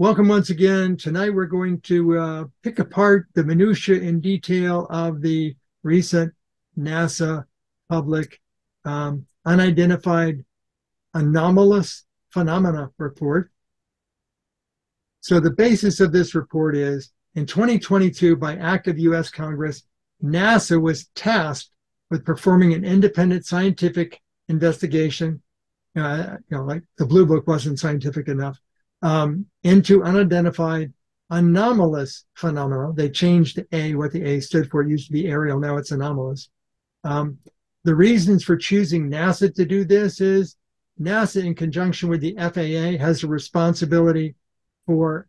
Welcome once again. Tonight we're going to pick apart the minutia in detail of the recent NASA public Unidentified Anomalous Phenomena report. So the basis of this report is, in 2022, by act of U.S. Congress, NASA was tasked with performing an independent scientific investigation, like the Bluebook wasn't scientific enough, into unidentified anomalous phenomena. They changed the A, what the A stood for. It used to be aerial, now it's anomalous. The reasons for choosing NASA to do this is NASA, in conjunction with the FAA, has a responsibility for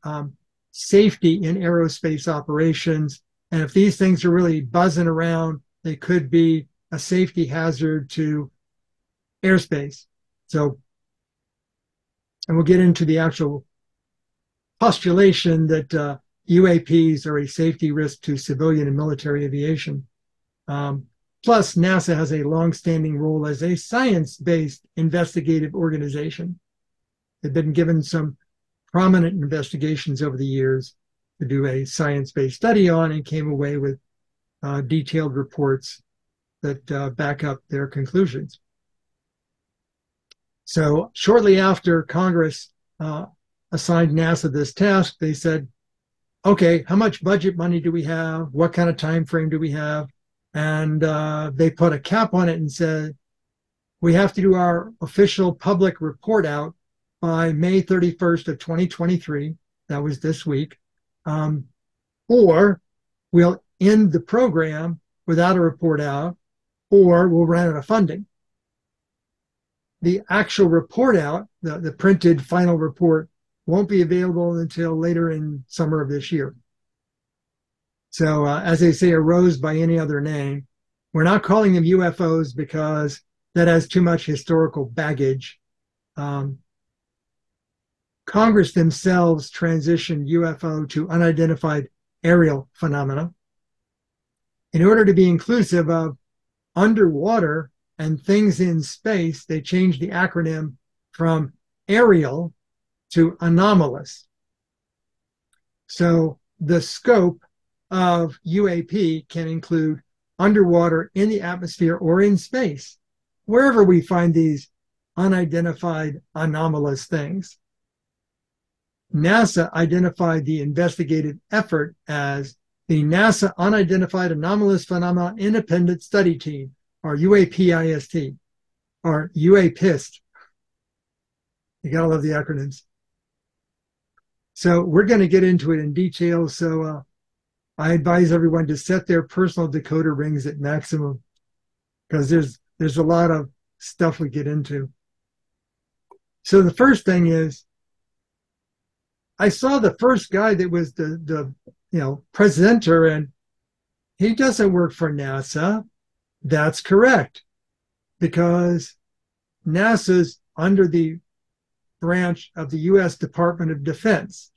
safety in aerospace operations. And if these things are really buzzing around, they could be a safety hazard to airspace. So, and we'll get into the actual postulation that UAPs are a safety risk to civilian and military aviation. Plus, NASA has a long-standing role as a science-based investigative organization. They've been given some prominent investigations over the years to do a science-based study on, and came away with detailed reports that back up their conclusions. So shortly after Congress assigned NASA this task, they said, okay, how much budget money do we have? What kind of time frame do we have? And they put a cap on it and said, we have to do our official public report out by May 31st of 2023. That was this week. Or we'll end the program without a report out, or we'll run out of funding. The actual report out, the printed final report, won't be available until later in summer of this year. So as they say, a rose by any other name. We're not calling them UFOs because that has too much historical baggage. Congress themselves transitioned UFO to unidentified aerial phenomena. In order to be inclusive of underwater and things in space, they changed the acronym from aerial to anomalous. So the scope of UAP can include underwater, in the atmosphere, or in space, wherever we find these unidentified anomalous things. NASA identified the investigative effort as the NASA Unidentified Anomalous Phenomena Independent Study Team, or UAPIST, or UAPIST. You gotta love the acronyms. So we're going to get into it in detail. So I advise everyone to set their personal decoder rings at maximum, because there's a lot of stuff we get into. So the first thing is, I saw the first guy that was the presenter, and he doesn't work for NASA. That's correct, because NASA's under the branch of the U.S. Department of Defense,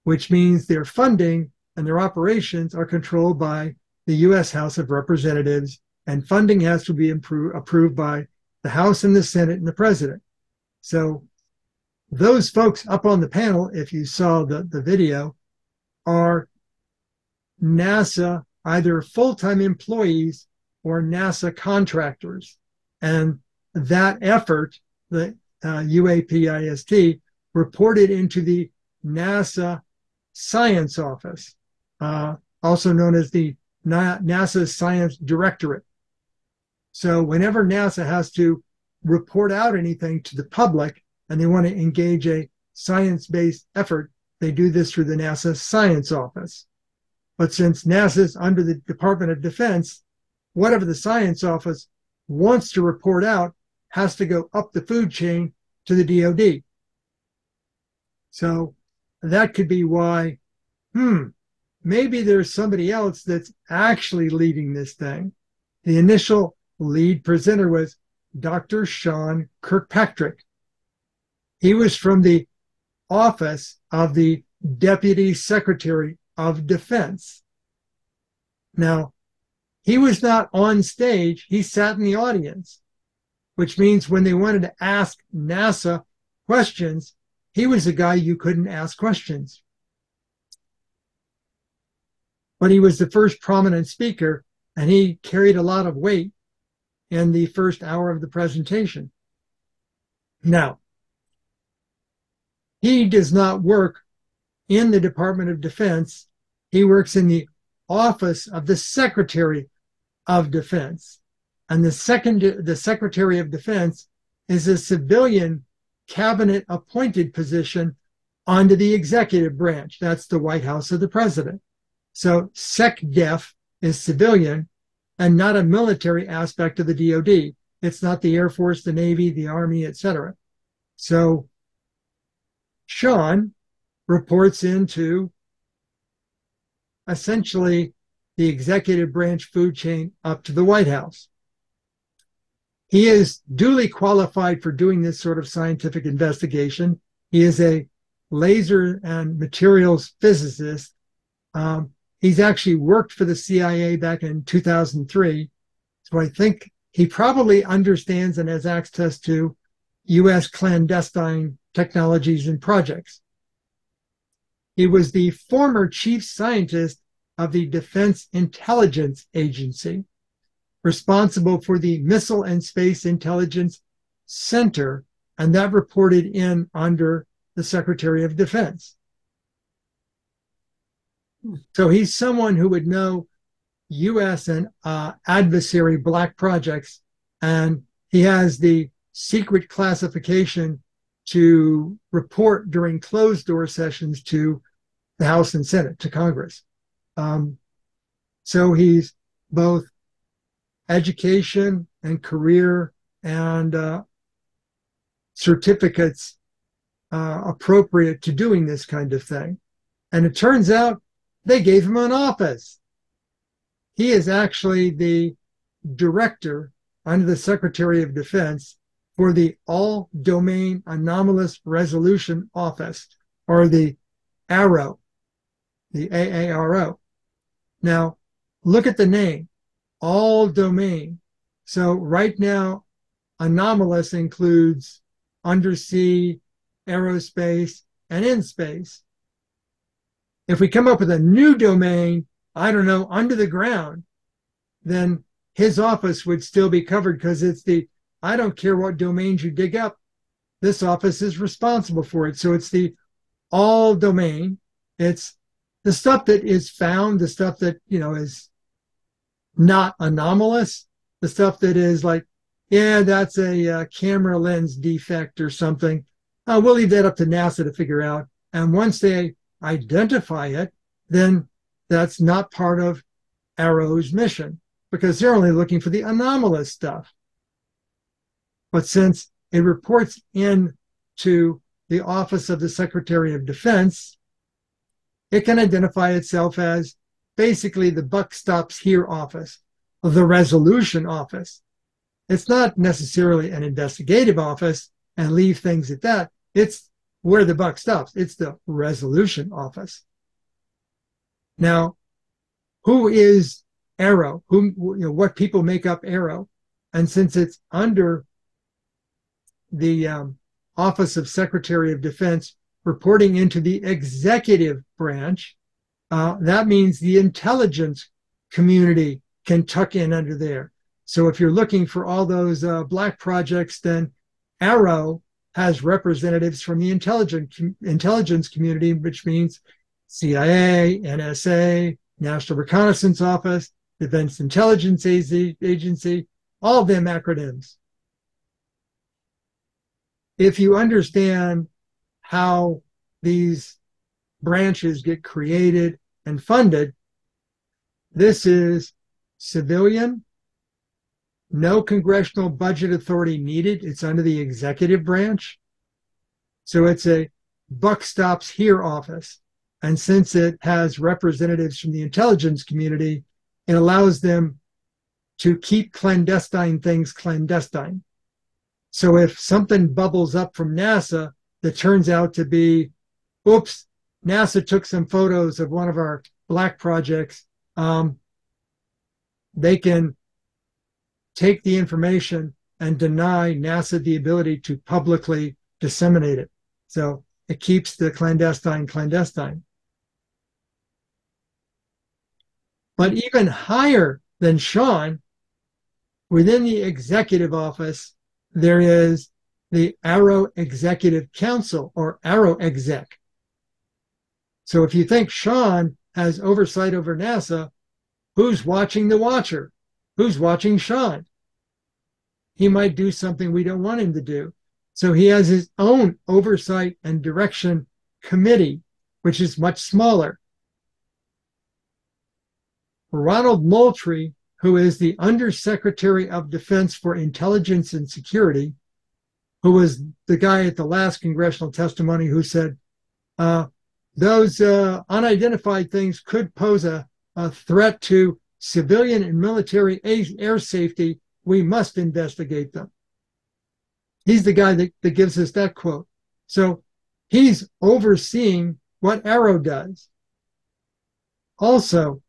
which means their funding and their operations are controlled by the U.S. House of Representatives, and funding has to be approved by the House and the Senate and the President. So those folks up on the panel, if you saw the video, are NASA, either full-time employees or NASA contractors. And that effort, the UAPIST, reported into the NASA Science Office, also known as the NASA Science Directorate. So whenever NASA has to report out anything to the public and they want to engage a science-based effort, they do this through the NASA Science Office. But since NASA's under the Department of Defense, whatever the Science Office wants to report out has to go up the food chain to the DoD. So that could be why, maybe there's somebody else that's actually leading this thing. The initial lead presenter was Dr. Sean Kirkpatrick. He was from the office of the Deputy Secretary of Defense. Now, he was not on stage, he sat in the audience, which means when they wanted to ask NASA questions, he was a guy you couldn't ask questions. But he was the first prominent speaker, and he carried a lot of weight in the first hour of the presentation. Now, he does not work in the Department of Defense. He works in the office of the Secretary of Defense. And the Secretary of Defense is a civilian cabinet appointed position under the executive branch. That's the White House of the President. So SecDef is civilian and not a military aspect of the DoD. It's not the Air Force, the Navy, the Army, etc. So Sean reports into essentially the executive branch food chain up to the White House. He is duly qualified for doing this sort of scientific investigation. He is a laser and materials physicist. He's actually worked for the CIA back in 2003. So I think he probably understands and has access to U.S. clandestine technologies and projects. He was the former chief scientist of the Defense Intelligence Agency, responsible for the Missile and Space Intelligence Center, and that reported in under the Secretary of Defense. So he's someone who would know U.S. and adversary black projects, and he has the secret classification to report during closed-door sessions to the House and Senate, to Congress. So he's both education and career and certificates appropriate to doing this kind of thing. And it turns out they gave him an office. He is actually the director under the Secretary of Defense for the All Domain Anomalous Resolution Office, or the AARO, the AARO. Now, look at the name, all domain. So right now, anomalous includes undersea, aerospace, and in space. If we come up with a new domain, I don't know, under the ground, then his office would still be covered because it's the, I don't care what domains you dig up, this office is responsible for it. So it's the all domain. It's the stuff that is found, the stuff that, you know, is not anomalous, the stuff that is like, yeah, that's a camera lens defect or something. We'll leave that up to NASA to figure out. And once they identify it, then that's not part of AARO's mission because they're only looking for the anomalous stuff. But since it reports in to the Office of the Secretary of Defense, it can identify itself as basically the buck stops here office, the resolution office. It's not necessarily an investigative office and leave things at that. It's where the buck stops. It's the resolution office. Now, who is AARO? What people make up AARO? And since it's under the Office of Secretary of Defense reporting into the executive branch, that means the intelligence community can tuck in under there. So if you're looking for all those black projects, then AARO has representatives from the intelligence community, which means CIA, NSA, National Reconnaissance Office, Defense Intelligence Agency, all of them acronyms. If you understand how these branches get created and funded, this is civilian, no congressional budget authority needed. It's under the executive branch. So it's a buck stops here office. And since it has representatives from the intelligence community, it allows them to keep clandestine things clandestine. So if something bubbles up from NASA that turns out to be, oops, NASA took some photos of one of our black projects, they can take the information and deny NASA the ability to publicly disseminate it. So it keeps the clandestine clandestine. But even higher than Sean, within the executive office, there is the AARO Executive Council, or AARO Exec. So if you think Sean has oversight over NASA, who's watching the watcher? Who's watching Sean? He might do something we don't want him to do. So he has his own oversight and direction committee, which is much smaller. Ronald Moultrie, who is the Undersecretary of Defense for Intelligence and Security, who was the guy at the last congressional testimony who said, those unidentified things could pose a threat to civilian and military air safety. We must investigate them. He's the guy that gives us that quote. So he's overseeing what AARO does. Also,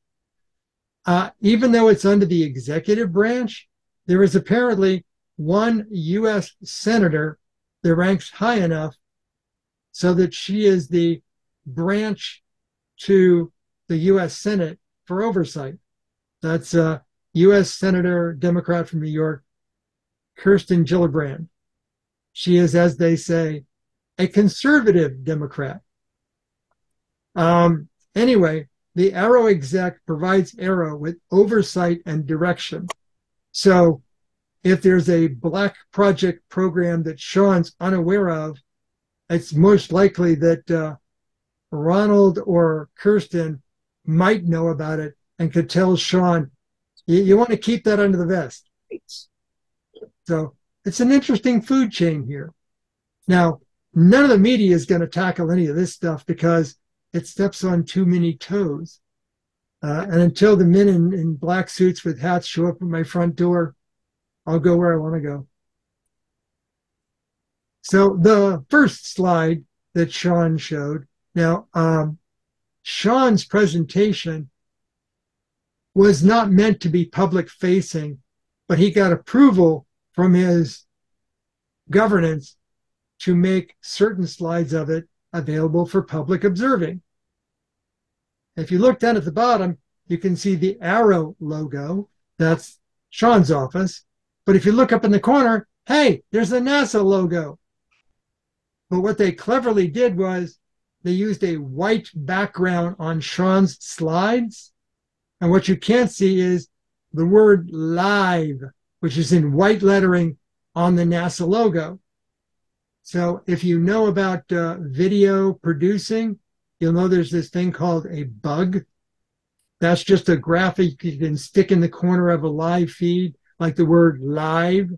even though it's under the executive branch, there is apparently one U.S. senator that ranks high enough so that she is the branch to the U.S. Senate for oversight. That's U.S. Senator, Democrat from New York, Kirsten Gillibrand. She is, as they say, a conservative Democrat. Anyway, the AARO exec provides AARO with oversight and direction. So if there's a black project program that Sean's unaware of, it's most likely that Ronald or Kirsten might know about it and could tell Sean, you want to keep that under the vest. So it's an interesting food chain here. Now, none of the media is going to tackle any of this stuff because it steps on too many toes. And until the men in black suits with hats show up at my front door, I'll go where I want to go. So the first slide that Sean showed, now Sean's presentation was not meant to be public facing, but he got approval from his governance to make certain slides of it available for public observing. If you look down at the bottom, you can see the AARO logo. That's Sean's office. But if you look up in the corner, hey, there's the NASA logo. But what they cleverly did was they used a white background on Sean's slides. And what you can't see is the word live, which is in white lettering on the NASA logo. So if you know about video producing, you'll know there's this thing called a bug. That's just a graphic you can stick in the corner of a live feed, like the word live,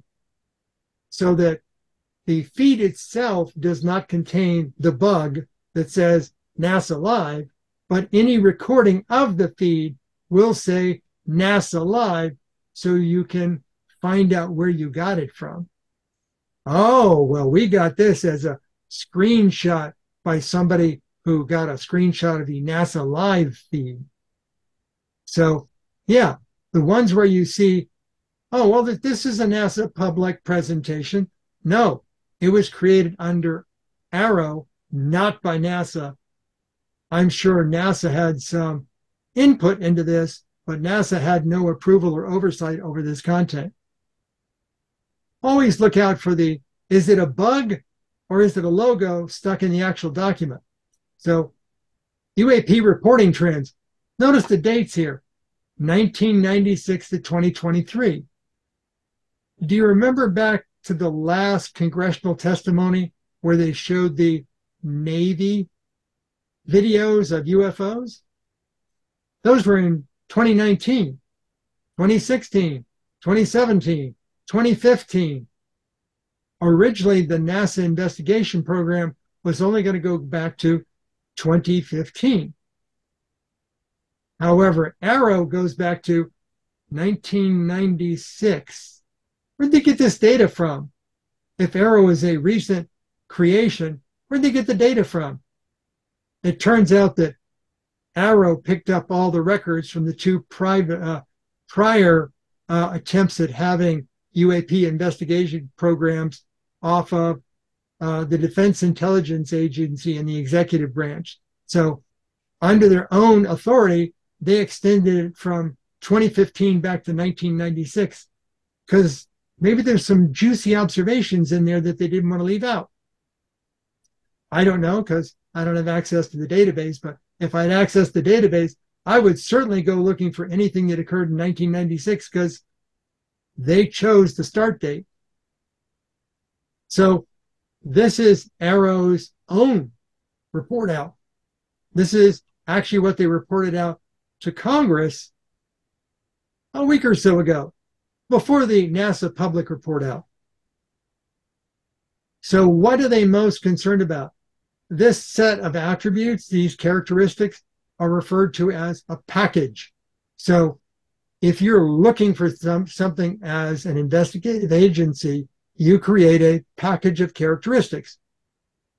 so that the feed itself does not contain the bug that says NASA Live, but any recording of the feed will say NASA Live, so you can find out where you got it from. Oh, well, we got this as a screenshot by somebody who got a screenshot of the NASA Live feed. So, yeah, the ones where you see, oh, well, this is a NASA public presentation. No, it was created under AARO, not by NASA. I'm sure NASA had some input into this, but NASA had no approval or oversight over this content. Always look out for is it a bug or is it a logo stuck in the actual document? So UAP reporting trends. Notice the dates here, 1996 to 2023. Do you remember back to the last congressional testimony where they showed the Navy videos of UFOs? Those were in 2019, 2016, 2017, 2015. Originally, the NASA investigation program was only going to go back to 2015. However, AARO goes back to 1996. Where'd they get this data from? If AARO is a recent creation, where'd they get the data from? It turns out that AARO picked up all the records from the two prior attempts at having UAP investigation programs off of the Defense Intelligence Agency and the executive branch. So under their own authority, they extended it from 2015 back to 1996 because maybe there's some juicy observations in there that they didn't want to leave out. I don't know because I don't have access to the database, but if I had access to the database, I would certainly go looking for anything that occurred in 1996 because they chose the start date. So this is AARO's own report out. This is actually what they reported out to Congress a week or so ago, before the NASA public report out. So what are they most concerned about? This set of attributes, these characteristics, are referred to as a package. So if you're looking for something as an investigative agency, you create a package of characteristics.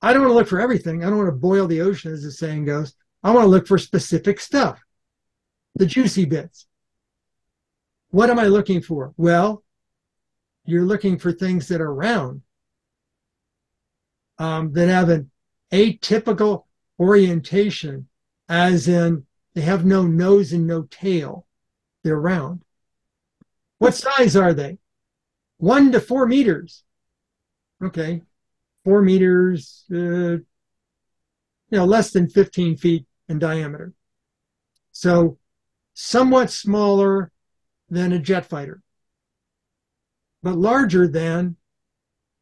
I don't want to look for everything. I don't want to boil the ocean, as the saying goes. I want to look for specific stuff, the juicy bits. What am I looking for? Well, you're looking for things that are round, that have an atypical orientation, as in they have no nose and no tail. They're round. What size are they? 1 to 4 meters. Okay, 4 meters, less than 15 feet in diameter. So somewhat smaller than a jet fighter, but larger than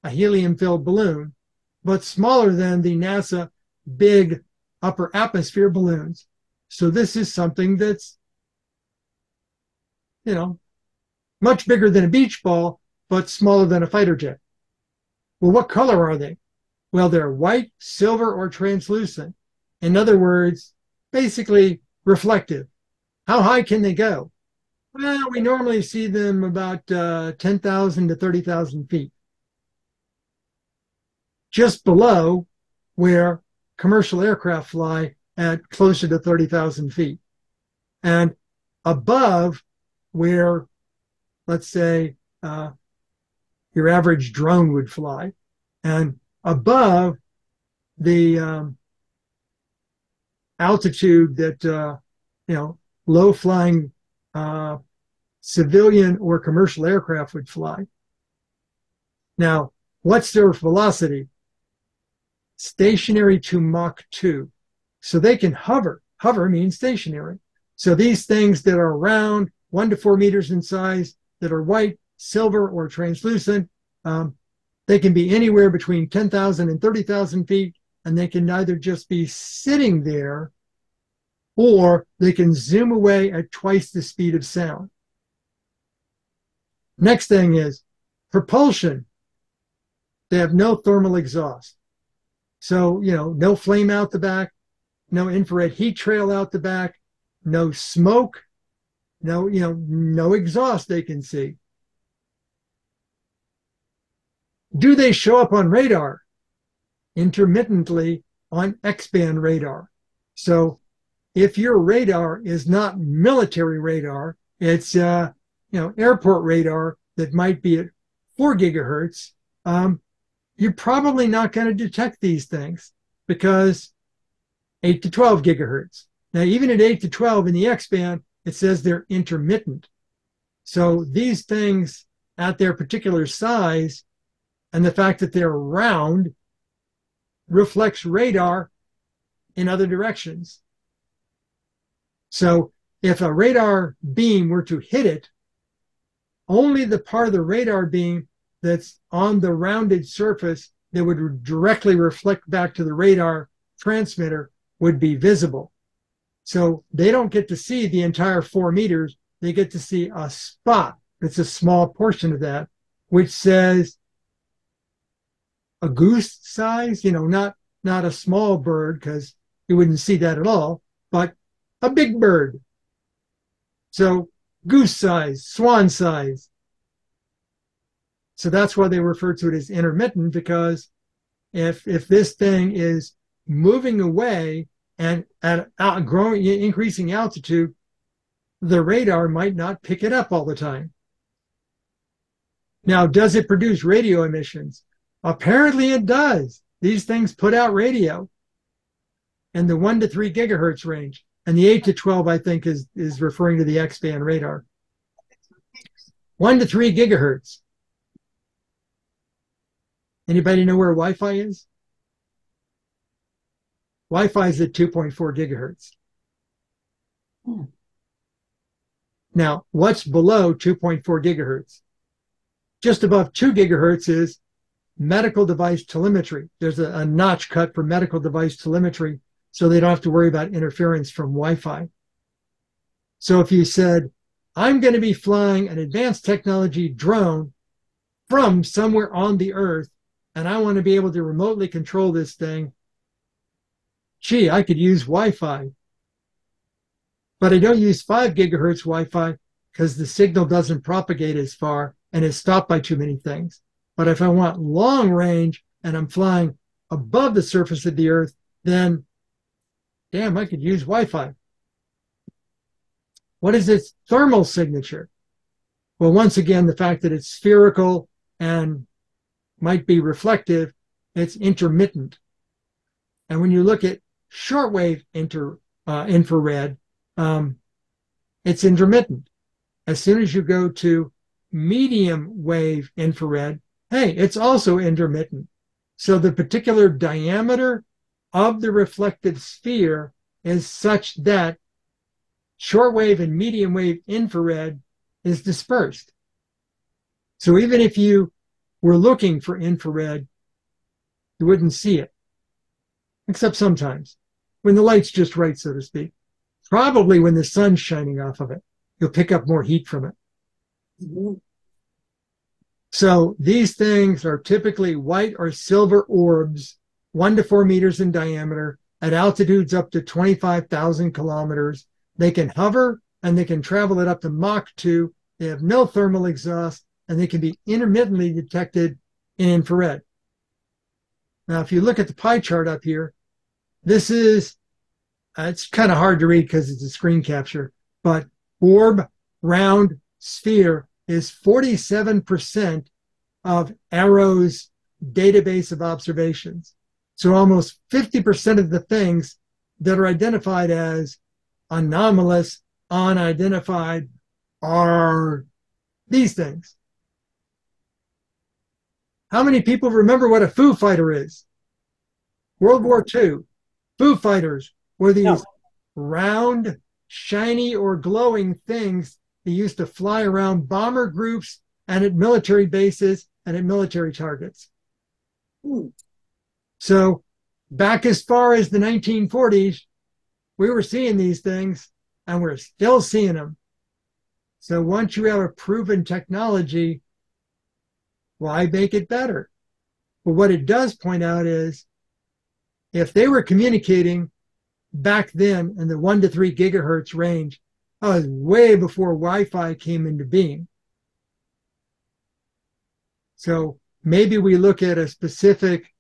a helium-filled balloon, but smaller than the NASA big upper atmosphere balloons. So this is something that's, much bigger than a beach ball, but smaller than a fighter jet. Well, what color are they? Well, they're white, silver, or translucent. In other words, basically reflective. How high can they go? Well, we normally see them about 10,000 to 30,000 feet. Just below where commercial aircraft fly at closer to 30,000 feet. And above where, let's say, your average drone would fly. And above the altitude that, low-flying civilian or commercial aircraft would fly. Now, what's their velocity? Stationary to Mach 2. So they can hover. Hover means stationary. So these things that are round, 1 to 4 meters in size, that are white, silver, or translucent, they can be anywhere between 10,000 and 30,000 feet, and they can either just be sitting there or they can zoom away at twice the speed of sound. Next thing is propulsion. They have no thermal exhaust. So, no flame out the back, no infrared heat trail out the back, no smoke, no exhaust they can see. Do they show up on radar? Intermittently on X-band radar. So if your radar is not military radar, it's airport radar that might be at 4 gigahertz, you're probably not going to detect these things because 8 to 12 gigahertz. Now, even at 8 to 12 in the X-band, it says they're intermittent. So these things at their particular size and the fact that they're round reflects radar in other directions. So if a radar beam were to hit it, only the part of the radar beam that's on the rounded surface that would directly reflect back to the radar transmitter would be visible. So they don't get to see the entire 4 meters. They get to see a spot that's a small portion of that, which says a goose size, not a small bird, because you wouldn't see that at all, but a big bird. So goose size, swan size. So that's why they refer to it as intermittent, because if this thing is moving away and at increasing altitude, the radar might not pick it up all the time. Now, does it produce radio emissions? Apparently it does. These things put out radio in the 1 to 3 gigahertz range. And the 8 to 12, I think, is referring to the X-band radar. 1 to 3 gigahertz. Anybody know where Wi-Fi is? Wi-Fi is at 2.4 gigahertz. Now, what's below 2.4 gigahertz? Just above 2 gigahertz is medical device telemetry. There's a notch cut for medical device telemetry, so they don't have to worry about interference from Wi-Fi. So if you said, I'm going to be flying an advanced technology drone from somewhere on the Earth, and I want to be able to remotely control this thing, gee, I could use Wi-Fi. But I don't use 5 gigahertz Wi-Fi because the signal doesn't propagate as far and is stopped by too many things. But if I want long range and I'm flying above the surface of the Earth, then, damn, I could use Wi-Fi. What is its thermal signature? Well, once again, the fact that it's spherical and might be reflective, it's intermittent. And when you look at shortwave infrared, it's intermittent. As soon as you go to medium wave infrared, hey, it's also intermittent. So the particular diameter of the reflected sphere is such that shortwave and medium wave infrared is dispersed. So even if you were looking for infrared, you wouldn't see it, except sometimes when the light's just right, so to speak. Probably when the sun's shining off of it, you'll pick up more heat from it. Mm-hmm. So these things are typically white or silver orbs, 1 to 4 meters in diameter, at altitudes up to 25,000 kilometers. They can hover and they can travel it up to Mach 2. They have no thermal exhaust and they can be intermittently detected in infrared. Now, if you look at the pie chart up here, this is, it's kind of hard to read because it's a screen capture, but orb, round, sphere is 47% of AARO's database of observations. So almost 50% of the things that are identified as anomalous, unidentified, are these things. How many people remember what a Foo Fighter is? World War II. Foo Fighters were these round, shiny, or glowing things that used to fly around bomber groups and at military bases and at military targets. So back as far as the 1940s, we were seeing these things and we're still seeing them. So once you have a proven technology, why make it better? But what it does point out is if they were communicating back then in the 1 to 3 gigahertz range, that was way before Wi-Fi came into being. So maybe we look at a specific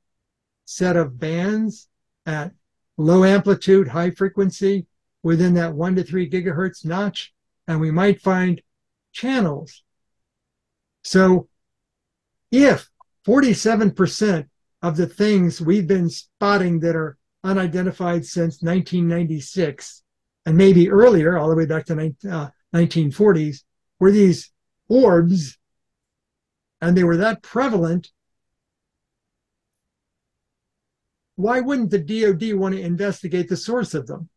set of bands at low amplitude, high frequency within that 1 to 3 gigahertz notch, and we might find channels. So if 47% of the things we've been spotting that are unidentified since 1996, and maybe earlier, all the way back to 1940s, were these orbs, and they were that prevalent, why wouldn't the DoD want to investigate the source of them?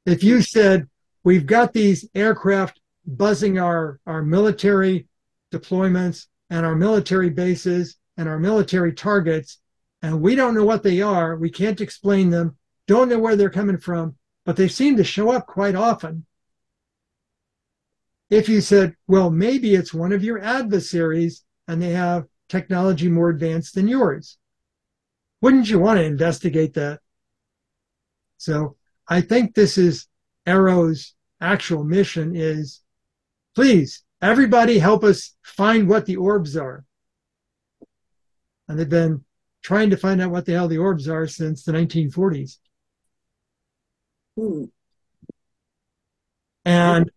If you said, we've got these aircraft buzzing our military deployments and our military bases and our military targets, and we don't know what they are, we can't explain them, don't know where they're coming from, but they seem to show up quite often. If you said, well, maybe it's one of your adversaries and they have technology more advanced than yours, wouldn't you want to investigate that? So I think this is AARO's actual mission is, please, everybody help us find what the orbs are. And they've been trying to find out what the hell the orbs are since the 1940s. And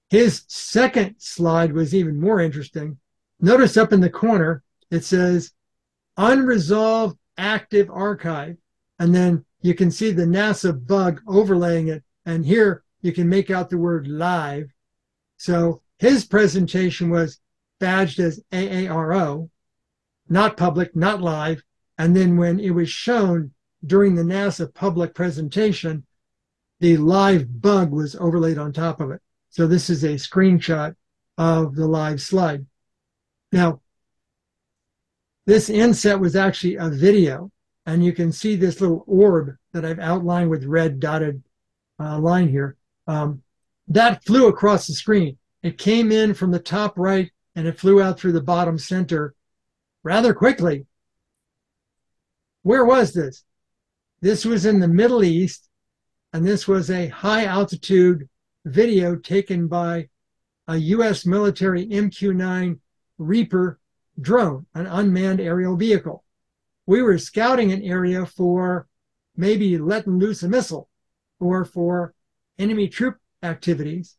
his second slide was even more interesting. Notice up in the corner, it says unresolved active archive. And then you can see the NASA bug overlaying it. And here you can make out the word live. So his presentation was badged as AARO, not public, not live. And then when it was shown during the NASA public presentation, the live bug was overlaid on top of it. So this is a screenshot of the live slide. Now, this inset was actually a video, and you can see this little orb that I've outlined with red dotted line here. That flew across the screen. It came in from the top right, and it flew out through the bottom center rather quickly. Where was this? This was in the Middle East, and this was a high altitude video taken by a US military MQ-9 Reaper drone, an unmanned aerial vehicle. We were scouting an area for maybe letting loose a missile or for enemy troop activities.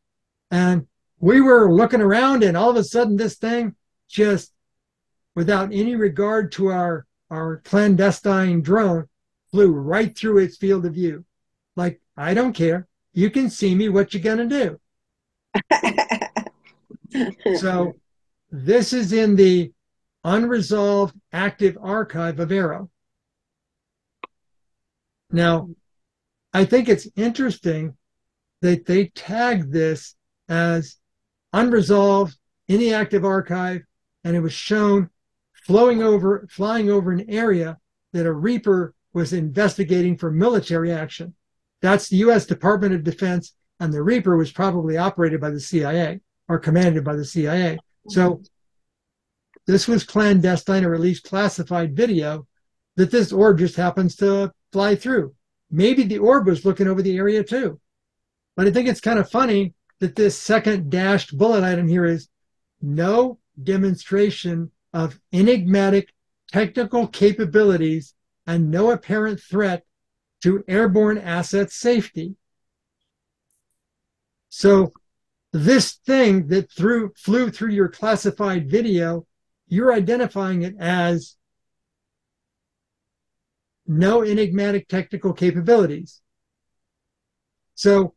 And we were looking around, and all of a sudden this thing just, without any regard to our clandestine drone, flew right through its field of view. Like, I don't care. You can see me. What you gonna do? So this is in the unresolved active archive of AARO. Now, I think it's interesting that they tagged this as unresolved in the active archive, and it was shown flying over an area that a Reaper was investigating for military action. That's the U.S. Department of Defense, and the Reaper was probably operated by the CIA or commanded by the CIA. So this was clandestine, or at least classified video, that this orb just happens to fly through. Maybe the orb was looking over the area too. But I think it's kind of funny that this second dashed bullet item here is no demonstration of enigmatic technical capabilities and no apparent threat to airborne asset safety. So this thing that flew through your classified video, you're identifying it as no enigmatic technical capabilities. So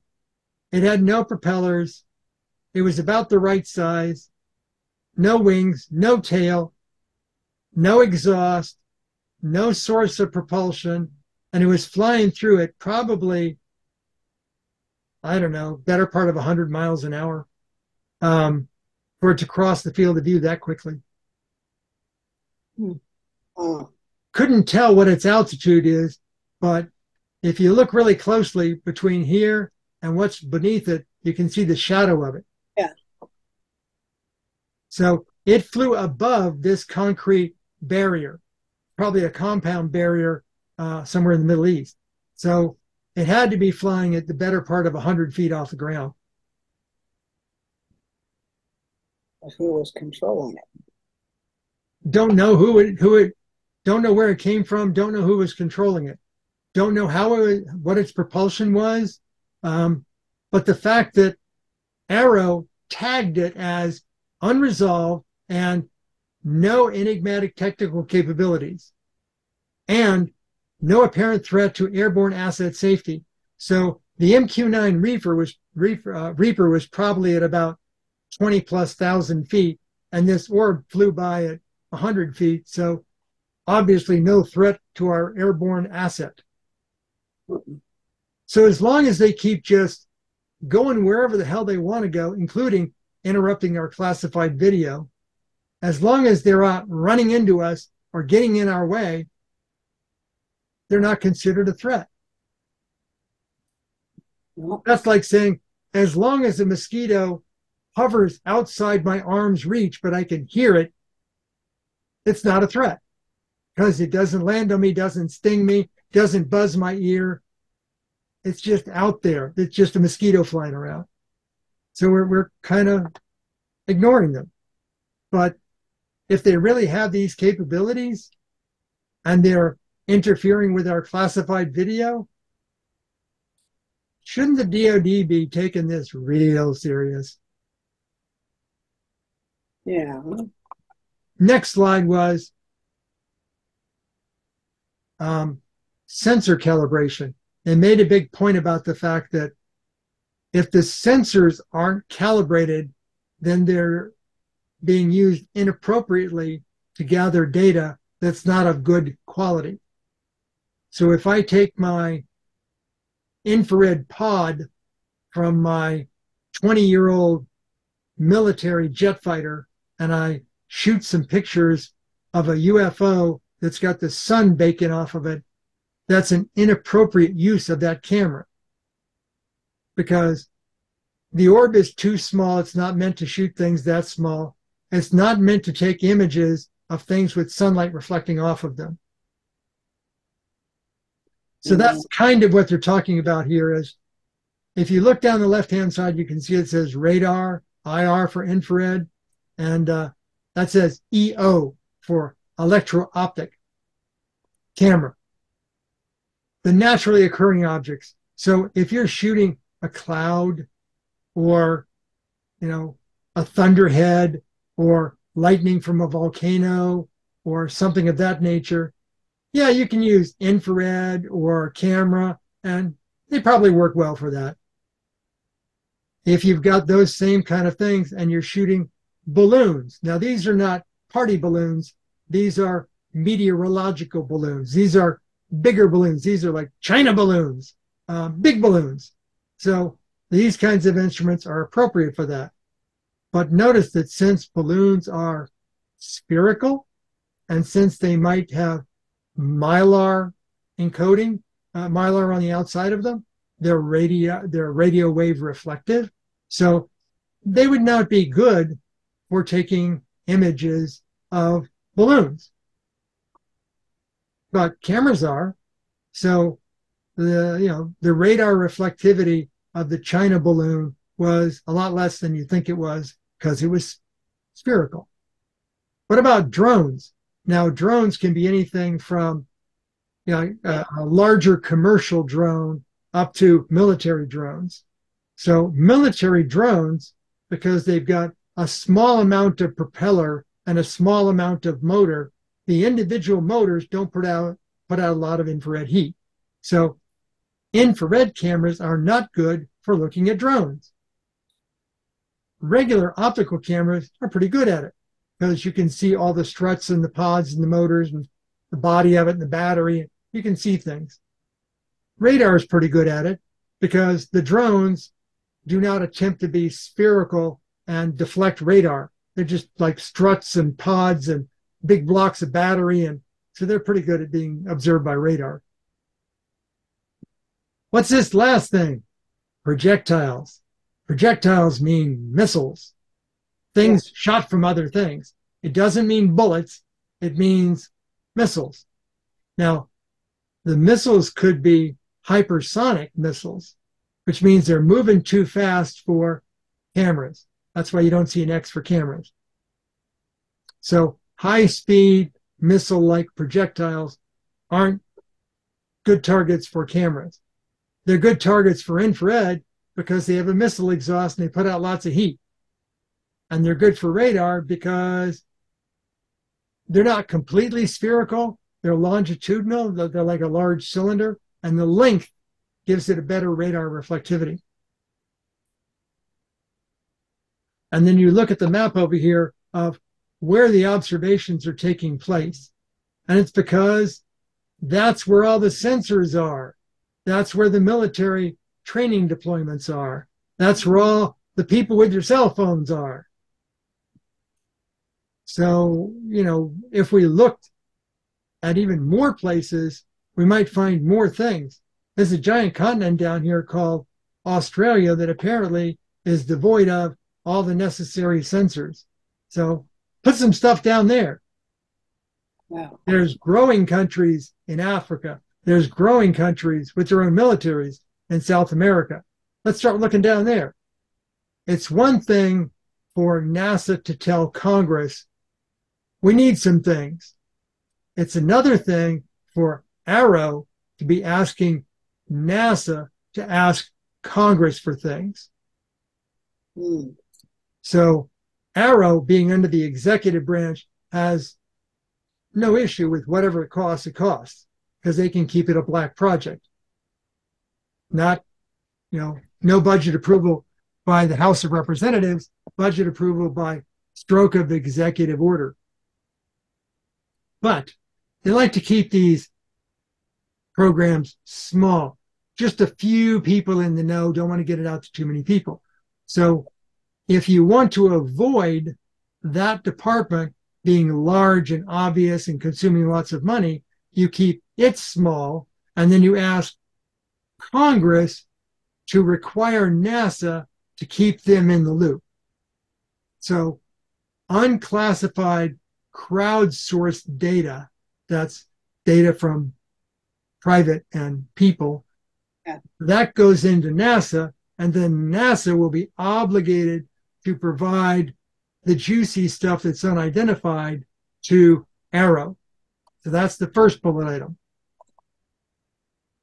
it had no propellers. It was about the right size, no wings, no tail, no exhaust, no source of propulsion, and it was flying through it probably, I don't know, better part of 100 miles an hour for it to cross the field of view that quickly. Couldn't tell what its altitude is, but if you look really closely between here and what's beneath it, you can see the shadow of it. Yeah. So it flew above this concrete barrier, probably a compound barrier somewhere in the Middle East. So it had to be flying at the better part of 100 feet off the ground. Who was controlling it? Don't know don't know where it came from, don't know who was controlling it, don't know what its propulsion was. But the fact that AARO tagged it as unresolved and no enigmatic technical capabilities and no apparent threat to airborne asset safety. So the MQ-9 Reaper was probably at about 20,000+ feet, and this orb flew by at 100 feet. So obviously no threat to our airborne asset. So as long as they keep just going wherever the hell they want to go, including interrupting our classified video, as long as they're not running into us or getting in our way, they're not considered a threat. That's like saying, as long as a mosquito hovers outside my arm's reach, but I can hear it, it's not a threat because it doesn't land on me, doesn't sting me, doesn't buzz my ear. It's just out there. It's just a mosquito flying around. So we're kind of ignoring them. But if they really have these capabilities and they're interfering with our classified video, shouldn't the DoD be taking this real serious? Yeah. next slide was sensor calibration. They made a big point about the fact that if the sensors aren't calibrated, then they're being used inappropriately to gather data that's not of good quality. So if I take my infrared pod from my 20-year-old military jet fighter and I shoot some pictures of a UFO that's got the sun baking off of it, that's an inappropriate use of that camera because the orb is too small. It's not meant to shoot things that small. It's not meant to take images of things with sunlight reflecting off of them. So that's kind of what they're talking about here is if you look down the left-hand side, you can see it says radar, IR for infrared, and that says EO for electro-optic camera. The naturally occurring objects. So if you're shooting a cloud or, a thunderhead or lightning from a volcano or something of that nature, yeah, you can use infrared or camera, and they probably work well for that. If you've got those same kind of things and you're shooting balloons, now these are not party balloons, these are meteorological balloons. These are bigger balloons. These are like China balloons, big balloons. So these kinds of instruments are appropriate for that. But notice that since balloons are spherical, and since they might have mylar encoding, mylar on the outside of them, they're radio wave reflective. So they would not be good for taking images of balloons. But cameras are. So the radar reflectivity of the China balloon was a lot less than you think it was because it was spherical. What about drones? Now, drones can be anything from a larger commercial drone up to military drones. So military drones, because they've got a small amount of propeller and a small amount of motor, the individual motors don't put out a lot of infrared heat. So infrared cameras are not good for looking at drones. Regular optical cameras are pretty good at it because you can see all the struts and the pods and the motors and the body of it and the battery. You can see things. Radar is pretty good at it because the drones do not attempt to be spherical and deflect radar. They're just like struts and pods and big blocks of battery, and so they're pretty good at being observed by radar. What's this last thing? Projectiles. Projectiles mean missiles, things shot from other things. It doesn't mean bullets. It means missiles. Now, the missiles could be hypersonic missiles, which means they're moving too fast for cameras. That's why you don't see an X for cameras. So high-speed missile-like projectiles aren't good targets for cameras. They're good targets for infrared because they have a missile exhaust and they put out lots of heat. And they're good for radar because they're not completely spherical. They're longitudinal. They're like a large cylinder. And the length gives it a better radar reflectivity. And then you look at the map over here of where the observations are taking place. And it's because that's where all the sensors are. That's where the military training deployments are. That's where all the people with their cell phones are. So, if we looked at even more places, we might find more things. There's a giant continent down here called Australia that apparently is devoid of all the necessary sensors. So put some stuff down there. Wow. There's growing countries in Africa. There's growing countries with their own militaries in South America. Let's start looking down there. It's one thing for NASA to tell Congress, we need some things. It's another thing for AARO to be asking NASA to ask Congress for things. So AARO, being under the executive branch, has no issue with whatever it costs, because they can keep it a black project. Not, no budget approval by the House of Representatives, budget approval by stroke of executive order. But they like to keep these programs small. Just a few people in the know, don't want to get it out to too many people. So if you want to avoid that department being large and obvious and consuming lots of money, you keep it small, and then you ask Congress to require NASA to keep them in the loop. So unclassified crowdsourced data, that's data from private and people, that goes into NASA, and then NASA will be obligated to provide the juicy stuff that's unidentified to AARO. So that's the first bullet item.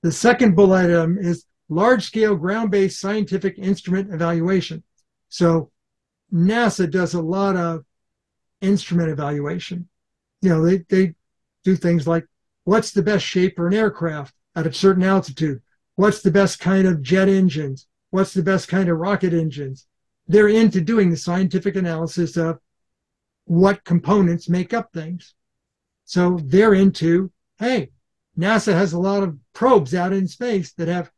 The second bullet item is large-scale ground-based scientific instrument evaluation. So NASA does a lot of instrument evaluation. They do things like, what's the best shape for an aircraft at a certain altitude? What's the best kind of jet engines? What's the best kind of rocket engines? They're into doing the scientific analysis of what components make up things. So they're into, hey, NASA has a lot of probes out in space that have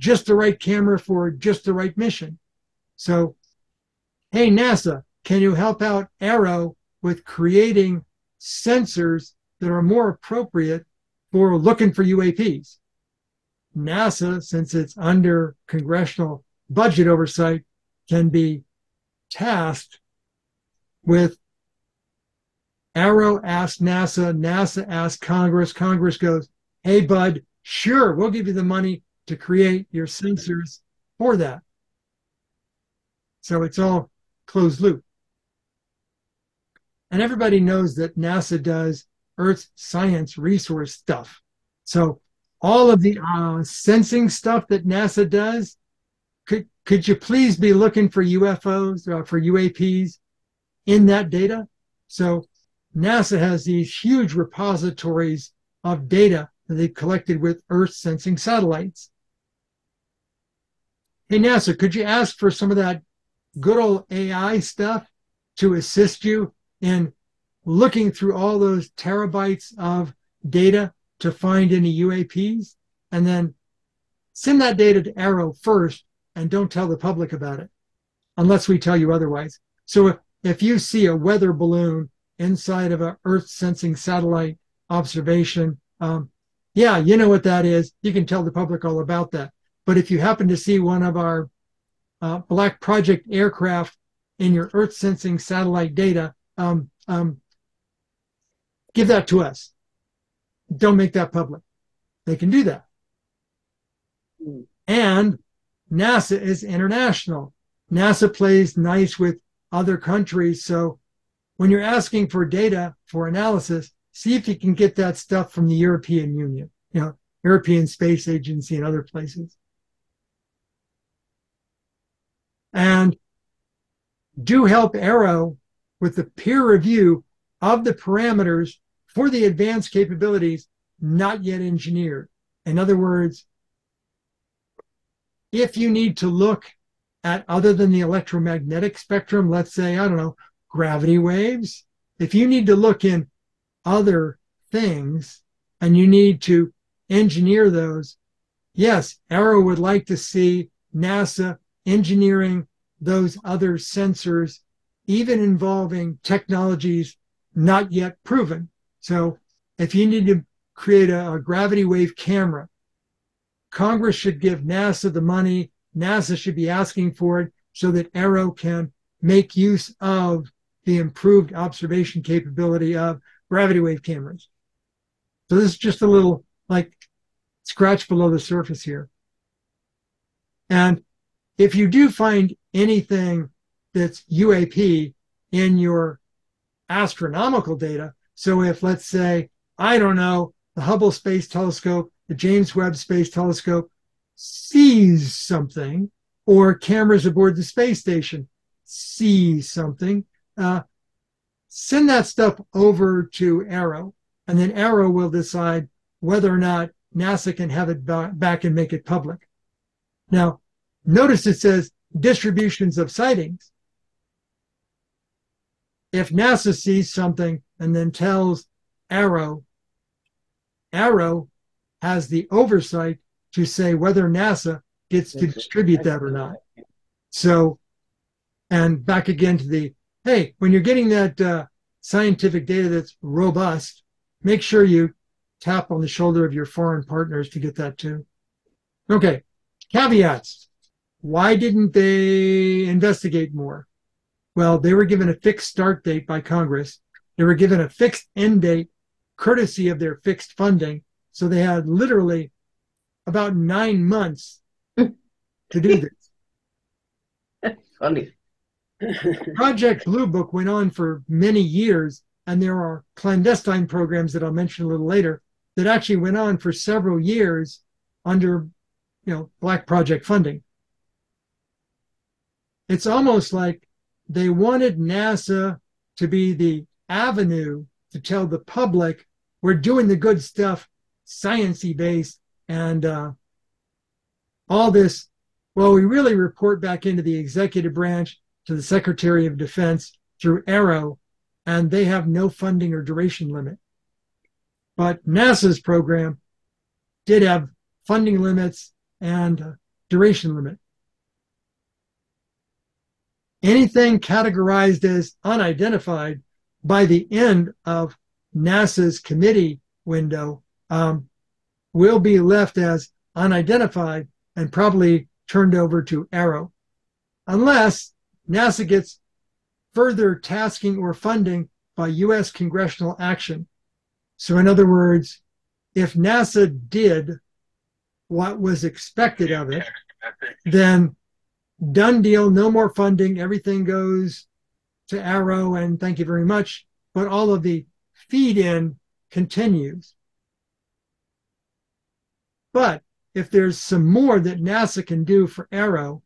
just the right camera for just the right mission. So, hey, NASA, can you help out AARO with creating sensors that are more appropriate for looking for UAPs? NASA, since it's under congressional budget oversight, can be tasked with AARO asks NASA, NASA asks Congress, Congress goes, hey, bud, sure, we'll give you the money to create your sensors for that. So it's all closed loop. And everybody knows that NASA does Earth science resource stuff. So all of the sensing stuff that NASA does, could you please be looking for UFOs, for UAPs in that data? So NASA has these huge repositories of data that they've collected with Earth sensing satellites. Hey, NASA, could you ask for some of that good old AI stuff to assist you in looking through all those terabytes of data to find any UAPs? And then send that data to AARO first, and don't tell the public about it unless we tell you otherwise. So if you see a weather balloon inside of an Earth sensing satellite observation, yeah, you know what that is. You can tell the public all about that. But if you happen to see one of our Black Project aircraft in your Earth sensing satellite data, give that to us. Don't make that public. They can do that. And NASA is international. NASA plays nice with other countries. So when you're asking for data for analysis, see if you can get that stuff from the European Union, European Space Agency and other places. And do help AARO with the peer review of the parameters for the advanced capabilities not yet engineered. In other words, if you need to look at other than the electromagnetic spectrum, let's say, I don't know, gravity waves, if you need to look in other things and you need to engineer those, yes, AARO would like to see NASA engineering those other sensors, even involving technologies not yet proven. So if you need to create a gravity wave camera, Congress should give NASA the money. NASA should be asking for it so that AARO can make use of the improved observation capability of gravity wave cameras. So this is just a little scratch below the surface here. And if you do find anything that's UAP in your astronomical data, so if, let's say, I don't know, the Hubble Space Telescope, the James Webb Space Telescope sees something, or cameras aboard the space station see something, send that stuff over to Arrow, and then Arrow will decide whether or not NASA can have it back and make it public. Now, notice it says distributions of sightings. If NASA sees something and then tells Arrow, Arrow has the oversight to say whether NASA gets to distribute that or not. So, and back again to the, hey, when you're getting that scientific data that's robust, make sure you tap on the shoulder of your foreign partners to get that too. Okay, caveats. Why didn't they investigate more? Well, they were given a fixed start date by Congress. They were given a fixed end date courtesy of their fixed funding. So they had literally about 9 months to do this. Funny. Project Bluebook went on for many years, and there are clandestine programs that I'll mention a little later that actually went on for several years under, Black Project funding. It's almost like they wanted NASA to be the avenue to tell the public we're doing the good stuff, science-y based, and all this. Well, we really report back into the executive branch to the Secretary of Defense through Arrow, and they have no funding or duration limit. But NASA's program did have funding limits and duration limit. Anything categorized as unidentified by the end of NASA's committee window will be left as unidentified and probably turned over to Arrow, unless NASA gets further tasking or funding by U.S. congressional action. So in other words, if NASA did what was expected of it, then done deal, no more funding, everything goes to Arrow, and thank you very much. But all of the feed-in continues. But if there's some more that NASA can do for Arrow,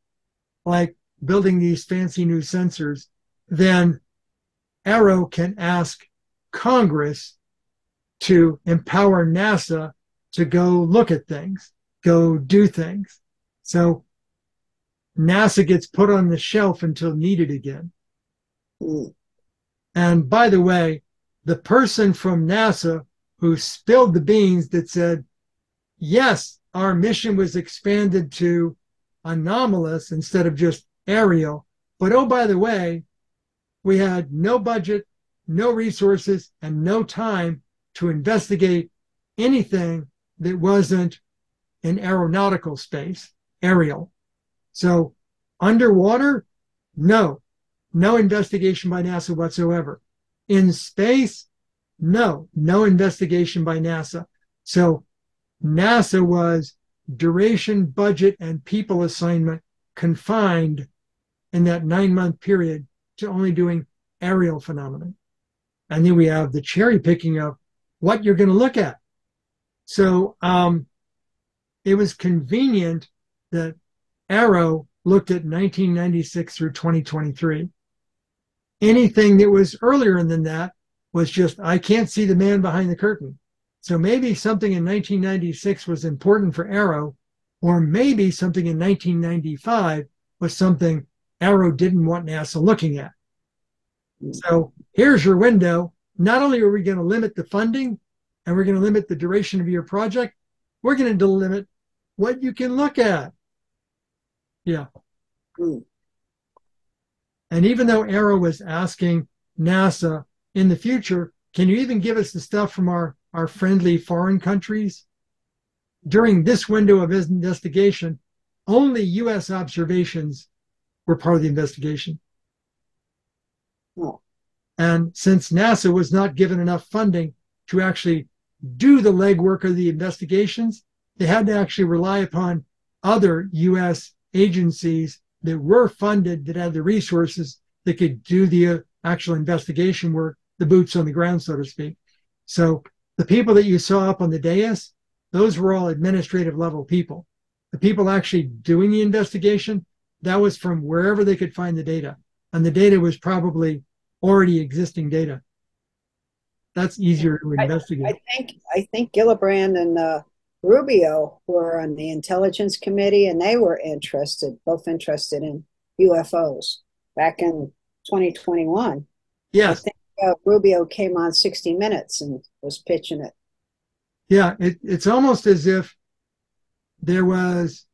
like building these fancy new sensors, then Arrow can ask Congress to empower NASA to go look at things, go do things. So NASA gets put on the shelf until needed again. And by the way, the person from NASA who spilled the beans that said, yes, our mission was expanded to anomalous instead of just aerial, but oh, by the way, we had no budget, no resources, and no time to investigate anything that wasn't in aeronautical space, aerial. So underwater, no investigation by NASA whatsoever. In space, no investigation by NASA. So NASA was duration, budget, and people assignment confined in that 9-month period to only doing aerial phenomena. And then we have the cherry picking of what you're going to look at. So it was convenient that Arrow looked at 1996 through 2023. Anything that was earlier than that was just, I can't see the man behind the curtain. So maybe something in 1996 was important for Arrow, or maybe something in 1995 was something Arrow didn't want NASA looking at. So here's your window. Not only are we going to limit the funding and we're going to limit the duration of your project, we're going to limit what you can look at. Yeah. And even though Arrow was asking NASA in the future, can you even give us the stuff from our friendly foreign countries? During this window of investigation, only U.S. observations were part of the investigation. Oh. And since NASA was not given enough funding to actually do the legwork of the investigations, they had to actually rely upon other U.S. agencies that were funded, that had the resources that could do the actual investigation work, the boots on the ground, so to speak. So the people that you saw up on the dais, those were all administrative level people. The people actually doing the investigation, that was from wherever they could find the data. And the data was probably already existing data. That's easier to investigate. I think Gillibrand and Rubio were on the Intelligence Committee, and they were both interested in UFOs back in 2021. I Yes. think Rubio came on 60 Minutes and was pitching it. Yeah, it's almost as if there was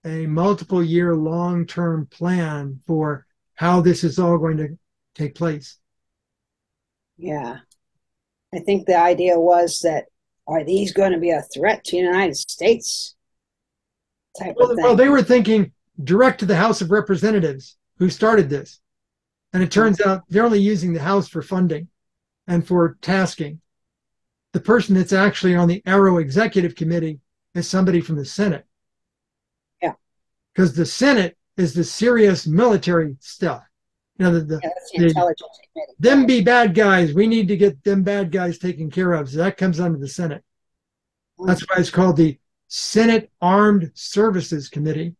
a multiple year long-term plan for how this is all going to take place. Yeah. I think the idea was that, are these going to be a threat to the United States type of thing? Well, they were thinking direct to the House of Representatives who started this. And it turns out they're only using the House for funding and for tasking. The person that's actually on the AARO Executive Committee is somebody from the Senate. Yeah. Because the Senate is the serious military stuff. You know, that's the Intelligence Committee. Them be bad guys. We need to get them bad guys taken care of. So that comes under the Senate. That's why it's called the Senate Armed Services Committee.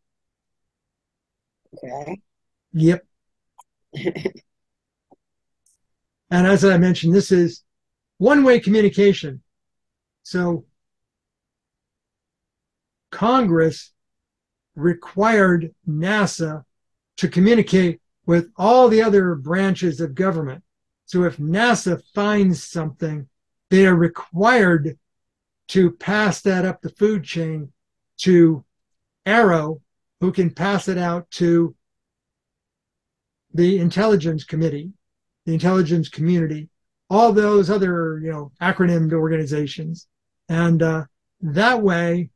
Okay. Yep. And as I mentioned, this is one-way communication. So Congress required NASA to communicate with all the other branches of government. So if NASA finds something, they are required to pass that up the food chain to AARO, who can pass it out to the Intelligence Committee, the intelligence community, all those other, acronymed organizations. And that way,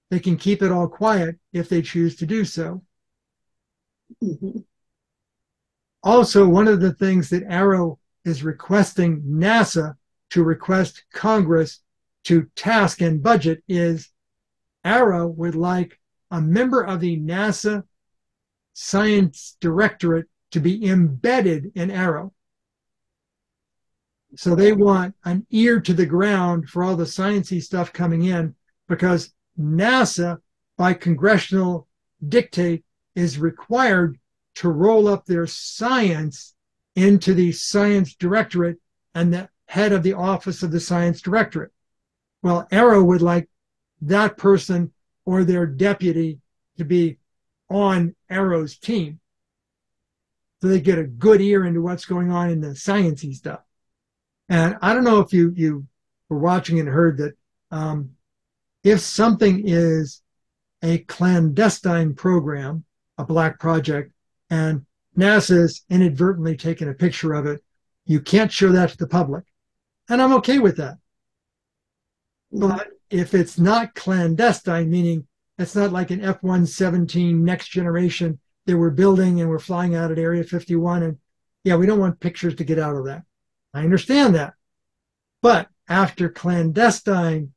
they can keep it all quiet if they choose to do so. Mm-hmm. Also, one of the things that AARO is requesting NASA to request Congress to task and budget is AARO would like a member of the NASA Science Directorate to be embedded in AARO. So they want an ear to the ground for all the sciencey stuff coming in, because NASA, by congressional dictate, is required to roll up their science into the Science Directorate and the head of the Office of the Science Directorate. Well, AARO would like that person or their deputy to be on AARO's team, so they get a good ear into what's going on in the sciencey stuff. And I don't know if you were watching and heard that if something is a clandestine program, a black project, and NASA's inadvertently taken a picture of it, you can't show that to the public. And I'm okay with that. But if it's not clandestine, meaning it's not like an F-117 next generation that we're building and we're flying out at Area 51, and we don't want pictures to get out of that. I understand that. But after clandestine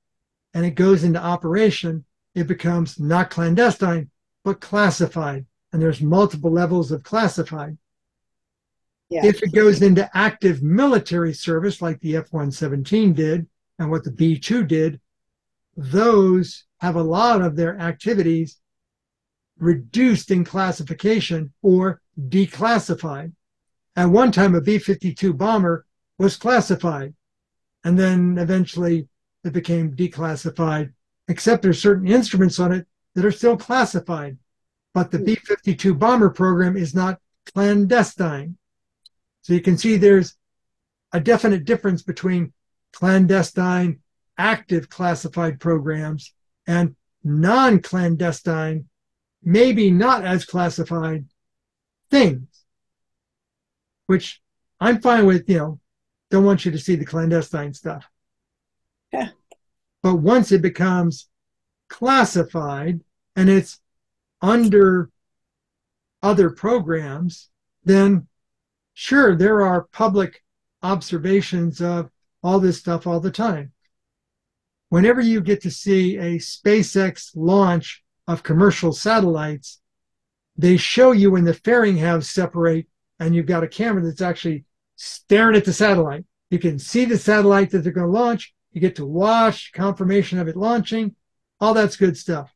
and it goes into operation, it becomes not clandestine, but classified. And there's multiple levels of classified. Yeah. If it goes into active military service, like the F-117 did and what the B-2 did, those have a lot of their activities reduced in classification or declassified. At one time, a B-52 bomber was classified, and then eventually it became declassified, except there's certain instruments on it that are still classified. But the B-52 bomber program is not clandestine. So you can see there's a definite difference between clandestine, active classified programs and non-clandestine, maybe not as classified things, which I'm fine with, don't want you to see the clandestine stuff. Yeah. But once it becomes classified and it's under other programs, then sure, there are public observations of all this stuff all the time. Whenever you get to see a SpaceX launch of commercial satellites, they show you when the fairing halves separate and you've got a camera that's actually staring at the satellite. You can see the satellite that they're going to launch. You get to watch confirmation of it launching. All that's good stuff.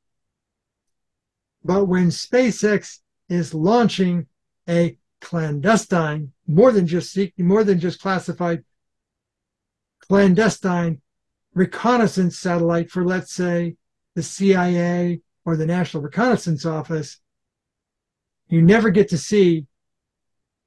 But when SpaceX is launching a clandestine more than just classified, clandestine reconnaissance satellite for, let's say, the CIA or the National Reconnaissance Office, you never get to see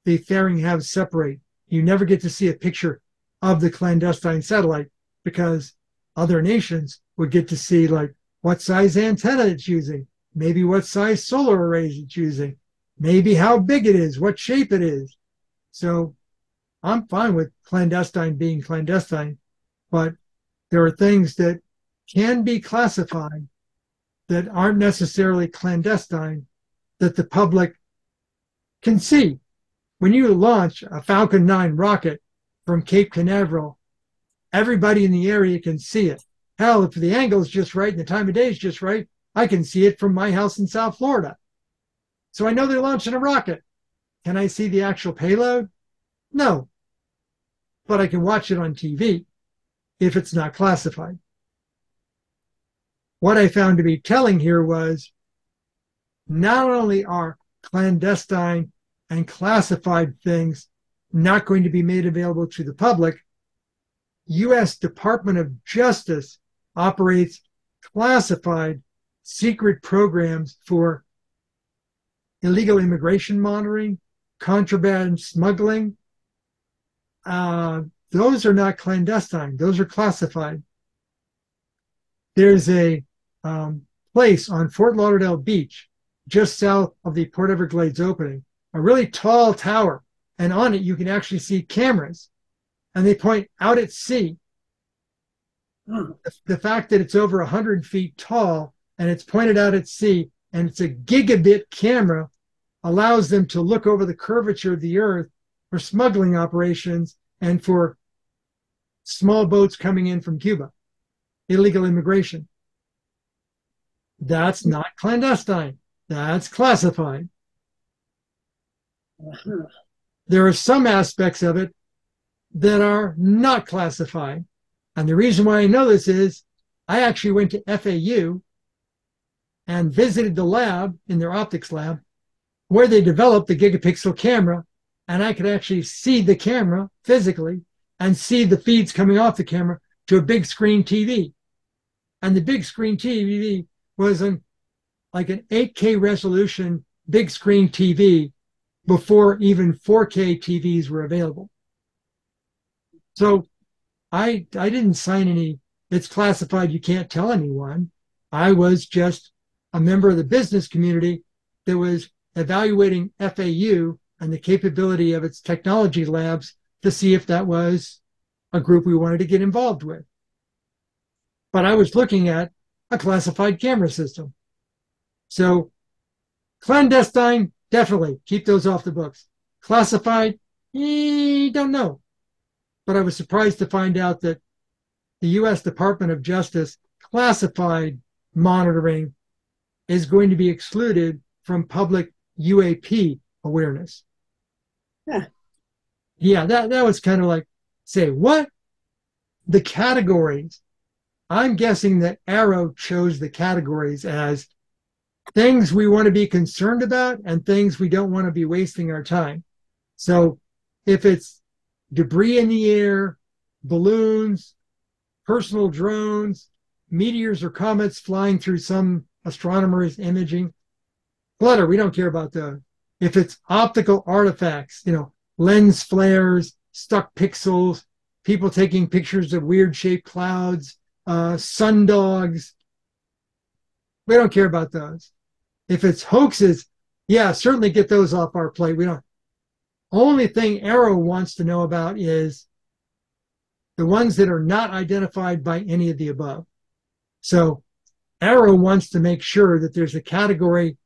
the fairing halves separate. You never get to see a picture of the clandestine satellite, because other nations would get to see like what size antenna it's using, maybe what size solar arrays it's using, maybe how big it is, what shape it is. So I'm fine with clandestine being clandestine, but there are things that can be classified that aren't necessarily clandestine that the public can see. When you launch a Falcon 9 rocket from Cape Canaveral, everybody in the area can see it. Hell, if the angle is just right and the time of day is just right, I can see it from my house in South Florida. So I know they're launching a rocket. Can I see the actual payload? No. But I can watch it on TV if it's not classified. What I found to be telling here was not only are clandestine and classified things not going to be made available to the public, U.S. Department of Justice operates classified secret programs for illegal immigration monitoring, contraband smuggling. Those are not clandestine. Those are classified. There's a place on Fort Lauderdale Beach, just south of the Port Everglades opening, a really tall tower, and on it you can actually see cameras, and they point out at sea. The fact that it's over 100 feet tall and it's pointed out at sea and it's a gigabit camera allows them to look over the curvature of the earth for smuggling operations and for small boats coming in from Cuba, illegal immigration. That's not clandestine. That's classified. There are some aspects of it that are not classified. And the reason why I know this is I actually went to FAU and visited the lab in their optics lab where they developed the gigapixel camera, and I could actually see the camera physically and see the feeds coming off the camera to a big screen TV. And the big screen TV was like an 8K resolution big screen TV before even 4K TVs were available. So I didn't sign any, it's classified, you can't tell anyone. I was just a member of the business community that was evaluating FAU and the capability of its technology labs to see if that was a group we wanted to get involved with. But I was looking at a classified camera system. So clandestine, definitely keep those off the books. Classified, don't know. But I was surprised to find out that the U.S. Department of Justice classified monitoring is going to be excluded from public UAP awareness. Yeah, that was kind of like, say, what? The categories. I'm guessing that Arrow chose the categories as things we want to be concerned about and things we don't want to be wasting our time. So if it's debris in the air, balloons, personal drones, meteors or comets flying through some astronomer's imaging, clutter, we don't care about those. If it's optical artifacts, lens flares, stuck pixels, people taking pictures of weird shaped clouds, sundogs, we don't care about those. If it's hoaxes, yeah, certainly get those off our plate. We don't. Only thing Arrow wants to know about is the ones that are not identified by any of the above. So Arrow wants to make sure that there's a category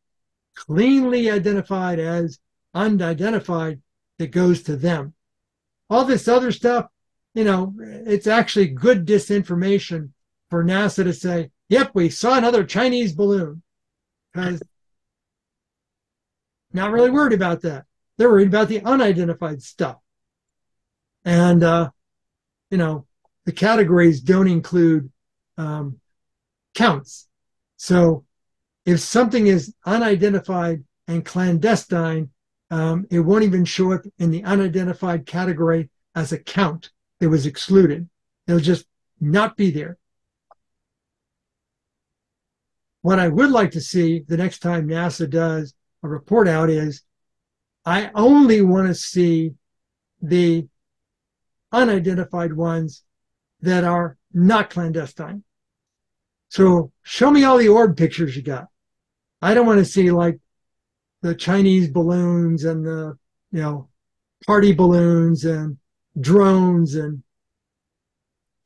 cleanly identified as unidentified that goes to them. All this other stuff, it's actually good disinformation for NASA to say, yep, we saw another Chinese balloon. Because not really worried about that. They're worried about the unidentified stuff. And, the categories don't include counts. So if something is unidentified and clandestine, It won't even show up in the unidentified category as a count. It was excluded. It'll just not be there. What I would like to see the next time NASA does a report out is I only want to see the unidentified ones that are not clandestine. So show me all the orb pictures you got. I don't want to see like the Chinese balloons and the, party balloons and drones, and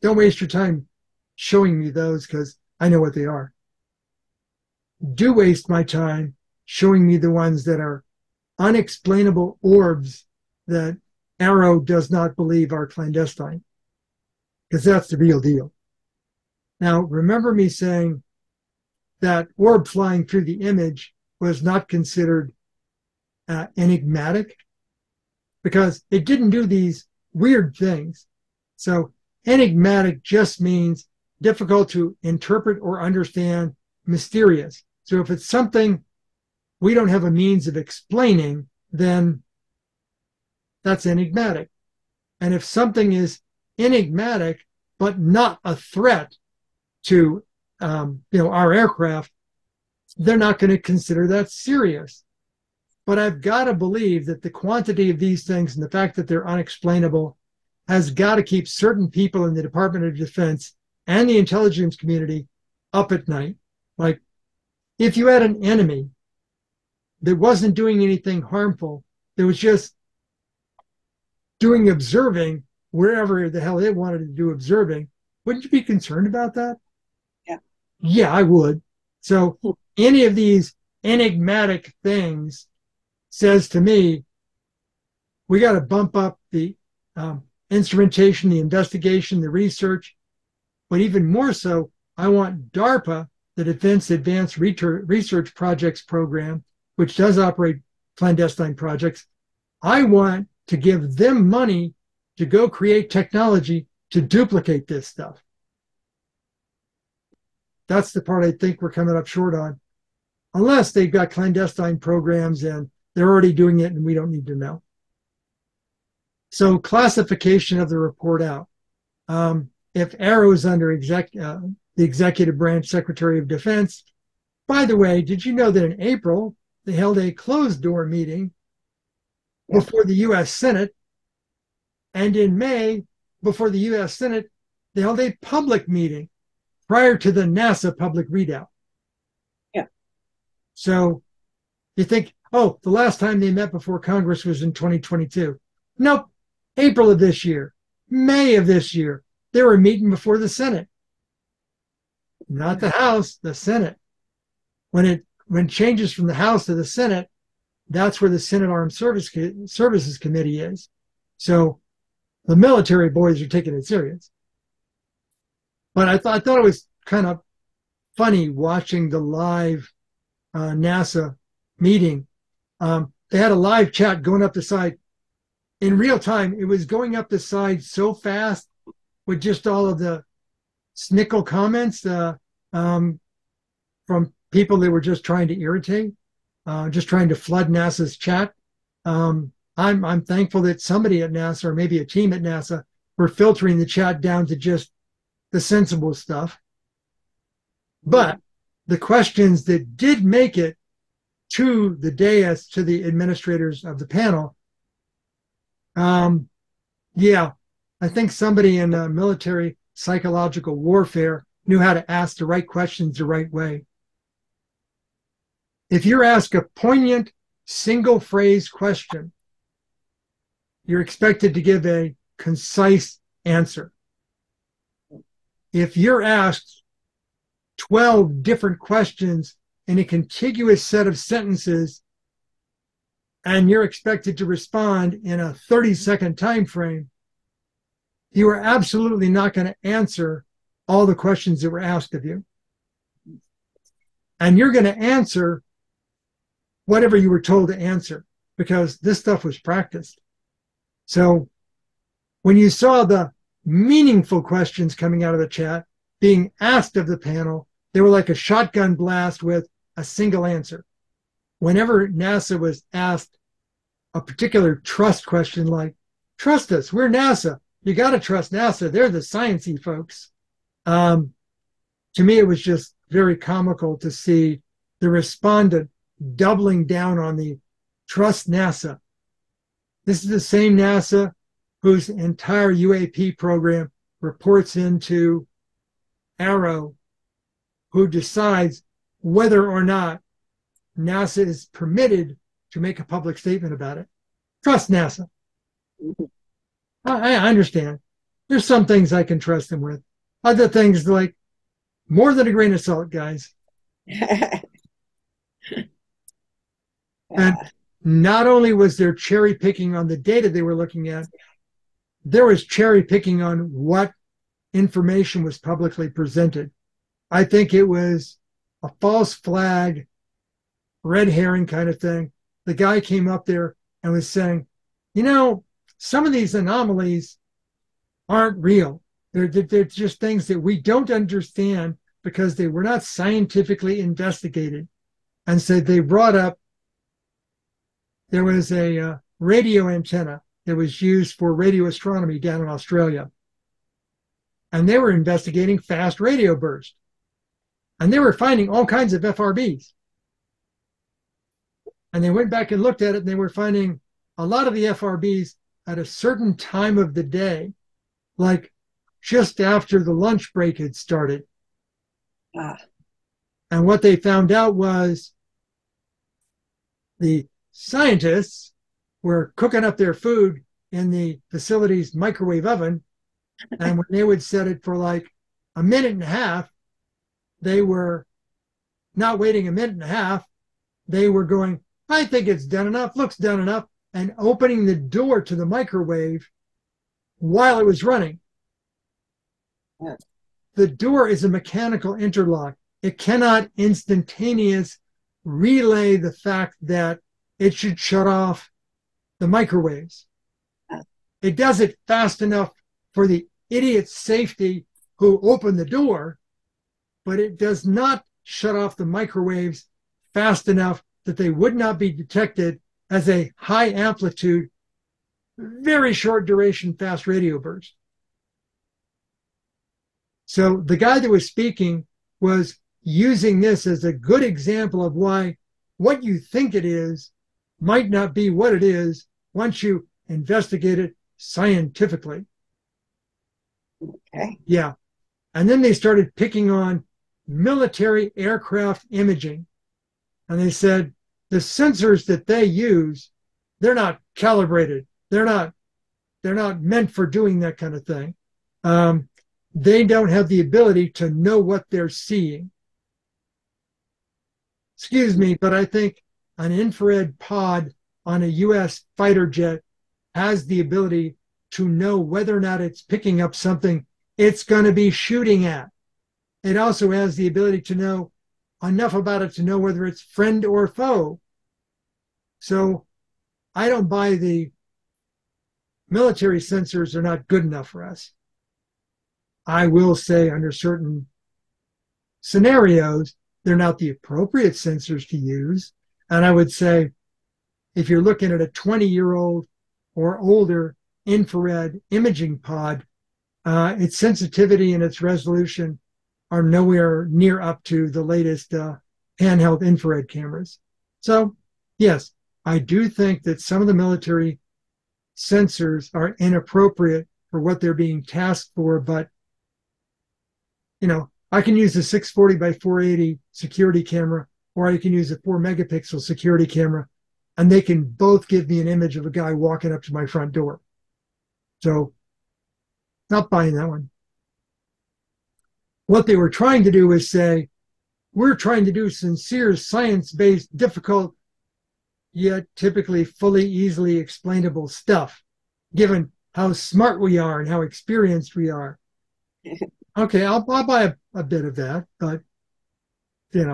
don't waste your time showing me those because I know what they are. Do waste my time showing me the ones that are unexplainable orbs that Arrow does not believe are clandestine, because that's the real deal. Now, remember me saying that orb flying through the image was not considered enigmatic because it didn't do these weird things. So enigmatic just means difficult to interpret or understand, mysterious. So if it's something we don't have a means of explaining, then that's enigmatic. And if something is enigmatic but not a threat to our aircraft, they're not going to consider that serious. But I've got to believe that the quantity of these things and the fact that they're unexplainable has got to keep certain people in the Department of Defense and the intelligence community up at night. Like, if you had an enemy that wasn't doing anything harmful, that was just doing observing wherever the hell it wanted to do observing, wouldn't you be concerned about that? Yeah. Yeah, I would. So any of these enigmatic things says to me, we got to bump up the instrumentation, the investigation, the research. But even more so, I want DARPA, the Defense Advanced Research Projects Program, which does operate clandestine projects. I want to give them money to go create technology to duplicate this stuff. That's the part I think we're coming up short on. Unless they've got clandestine programs and they're already doing it and we don't need to know. So classification of the report out. If Arrow is under the Executive Branch Secretary of Defense, by the way, did you know that in April, they held a closed-door meeting before the U.S. Senate, and in May, before the U.S. Senate, they held a public meeting prior to the NASA public readout. Yeah. So you think, oh, the last time they met before Congress was in 2022. Nope. April of this year, May of this year, they were meeting before the Senate. Not the House, the Senate. When it changes from the House to the Senate, that's where the Senate Armed Services Committee is. So the military boys are taking it serious. But I thought it was kind of funny watching the live NASA meeting. They had a live chat going up the side. In real time, it was going up the side so fast with just all of the snickle comments from people that were just trying to irritate, just trying to flood NASA's chat. I'm thankful that somebody at NASA, or maybe a team at NASA, were filtering the chat down to just the sensible stuff. But the questions that did make it to the dais, to the administrators of the panel, I think somebody in military psychological warfare knew how to ask the right questions the right way. If you're asked a poignant, single phrase question, you're expected to give a concise answer. If you're asked 12 different questions in a contiguous set of sentences, and you're expected to respond in a 30-second time frame, you are absolutely not going to answer all the questions that were asked of you. And you're going to answer whatever you were told to answer, because this stuff was practiced. So when you saw the meaningful questions coming out of the chat being asked of the panel, they were like a shotgun blast with a single answer. Whenever NASA was asked a particular trust question like, trust us, we're NASA. You got to trust NASA. They're the sciencey folks. To me, it was just very comical to see the respondent doubling down on the trust NASA. This is the same NASA whose entire UAP program reports into AARO, who decides whether or not NASA is permitted to make a public statement about it. Trust NASA. I understand. There's some things I can trust them with. Other things like more than a grain of salt, guys. And not only was there cherry picking on the data they were looking at, there was cherry picking on what information was publicly presented. I think it was a false flag, red herring kind of thing. The guy came up there and was saying, you know, some of these anomalies aren't real. They're just things that we don't understand because they were not scientifically investigated. And so they brought up, there was a radio antenna that was used for radio astronomy down in Australia. And they were investigating fast radio bursts. And they were finding all kinds of FRBs. And they went back and looked at it, and they were finding a lot of the FRBs at a certain time of the day, like just after the lunch break had started. And what they found out was the scientists were cooking up their food in the facility's microwave oven. And when they would set it for like a minute and a half, they were not waiting a minute and a half. They were going, I think it's done enough, looks done enough, and opening the door to the microwave while it was running. Yeah. The door is a mechanical interlock. It cannot instantaneously relay the fact that it should shut off the microwaves. It does it fast enough for the idiot's safety who opened the door, but it does not shut off the microwaves fast enough that they would not be detected as a high amplitude, very short duration fast radio burst. So the guy that was speaking was using this as a good example of why what you think it is might not be what it is once you investigate it scientifically. Okay. Yeah. And then they started picking on military aircraft imaging. And they said the sensors that they use, they're not calibrated. They're not meant for doing that kind of thing. They don't have the ability to know what they're seeing. Excuse me, but I think an infrared pod on a US fighter jet has the ability to know whether or not it's picking up something it's going to be shooting at. It also has the ability to know enough about it to know whether it's friend or foe. So I don't buy the military sensors are not good enough for us. I will say under certain scenarios, they're not the appropriate sensors to use. And I would say if you're looking at a 20-year-old or older infrared imaging pod, its sensitivity and its resolution are nowhere near up to the latest handheld infrared cameras. So, yes, I do think that some of the military sensors are inappropriate for what they're being tasked for, but, you know, I can use a 640 by 480 security camera, or I can use a 4 megapixel security camera, and they can both give me an image of a guy walking up to my front door. So, not buying that one. What they were trying to do is say, we're trying to do sincere, science-based, difficult, yet typically fully, easily explainable stuff, given how smart we are and how experienced we are. Okay, I'll buy a bit of that, but, you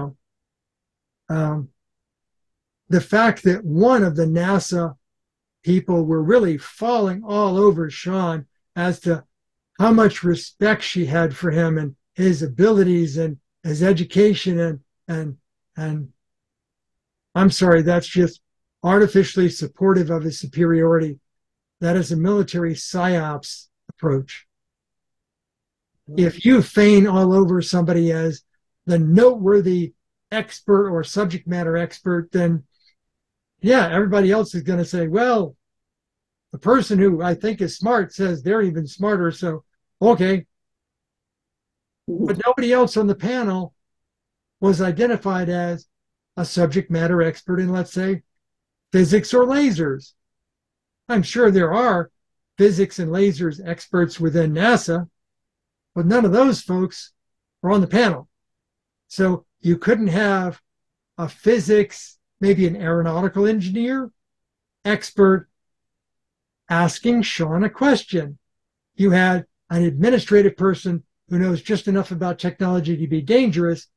know, the fact that one of the NASA people were really falling all over Sean as to how much respect she had for him and his abilities and his education and I'm sorry, that's just artificially supportive of his superiority. That is a military psyops approach. If you feign all over somebody as the noteworthy expert or subject matter expert, then yeah, everybody else is going to say, well, the person who I think is smart says they're even smarter, so okay. But nobody else on the panel was identified as a subject matter expert in, let's say, physics or lasers. I'm sure there are physics and lasers experts within NASA, but none of those folks were on the panel. So you couldn't have a physics, maybe an aeronautical engineer expert asking Sean a question. You had an administrative person who knows just enough about technology to be dangerous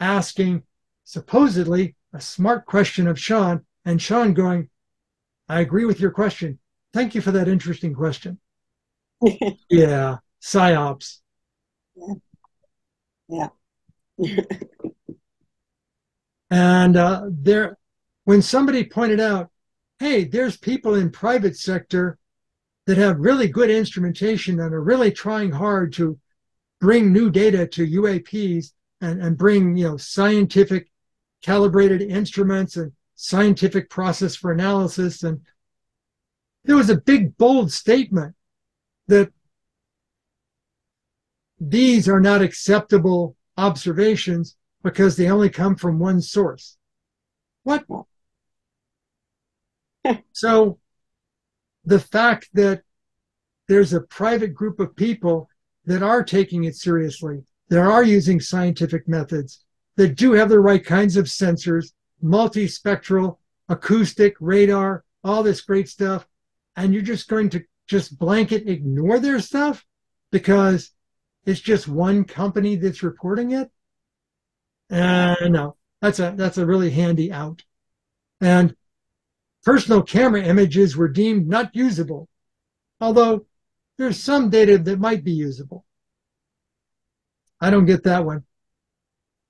asking supposedly a smart question of Sean, and Sean going, I agree with your question. Thank you for that interesting question. Yeah, psyops. Yeah. And when somebody pointed out, hey, there's people in private sector that have really good instrumentation and are really trying hard to bring new data to UAPs and bring, scientific calibrated instruments and scientific process for analysis. And there was a big, bold statement that these are not acceptable observations because they only come from one source. What? So the fact that there's a private group of people that are taking it seriously, that are using scientific methods, that do have the right kinds of sensors, multispectral, acoustic, radar, all this great stuff, and you're just going to just blanket ignore their stuff because it's just one company that's reporting it? No, that's a really handy out. And personal camera images were deemed not usable, although there's some data that might be usable. I don't get that one.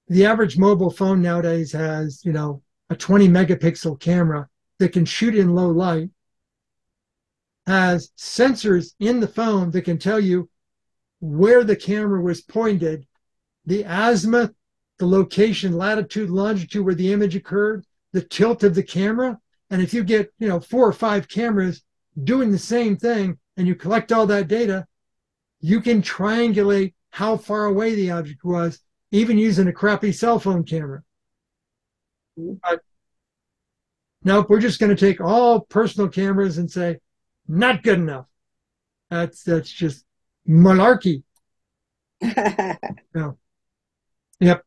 The average mobile phone nowadays has, a 20 megapixel camera that can shoot in low light, has sensors in the phone that can tell you where the camera was pointed, the azimuth, the location, latitude, longitude where the image occurred, the tilt of the camera. And if you get, 4 or 5 cameras doing the same thing and you collect all that data, you can triangulate how far away the object was, even using a crappy cell phone camera. But nope, we're just going to take all personal cameras and say, not good enough. That's just malarkey. No. Yep.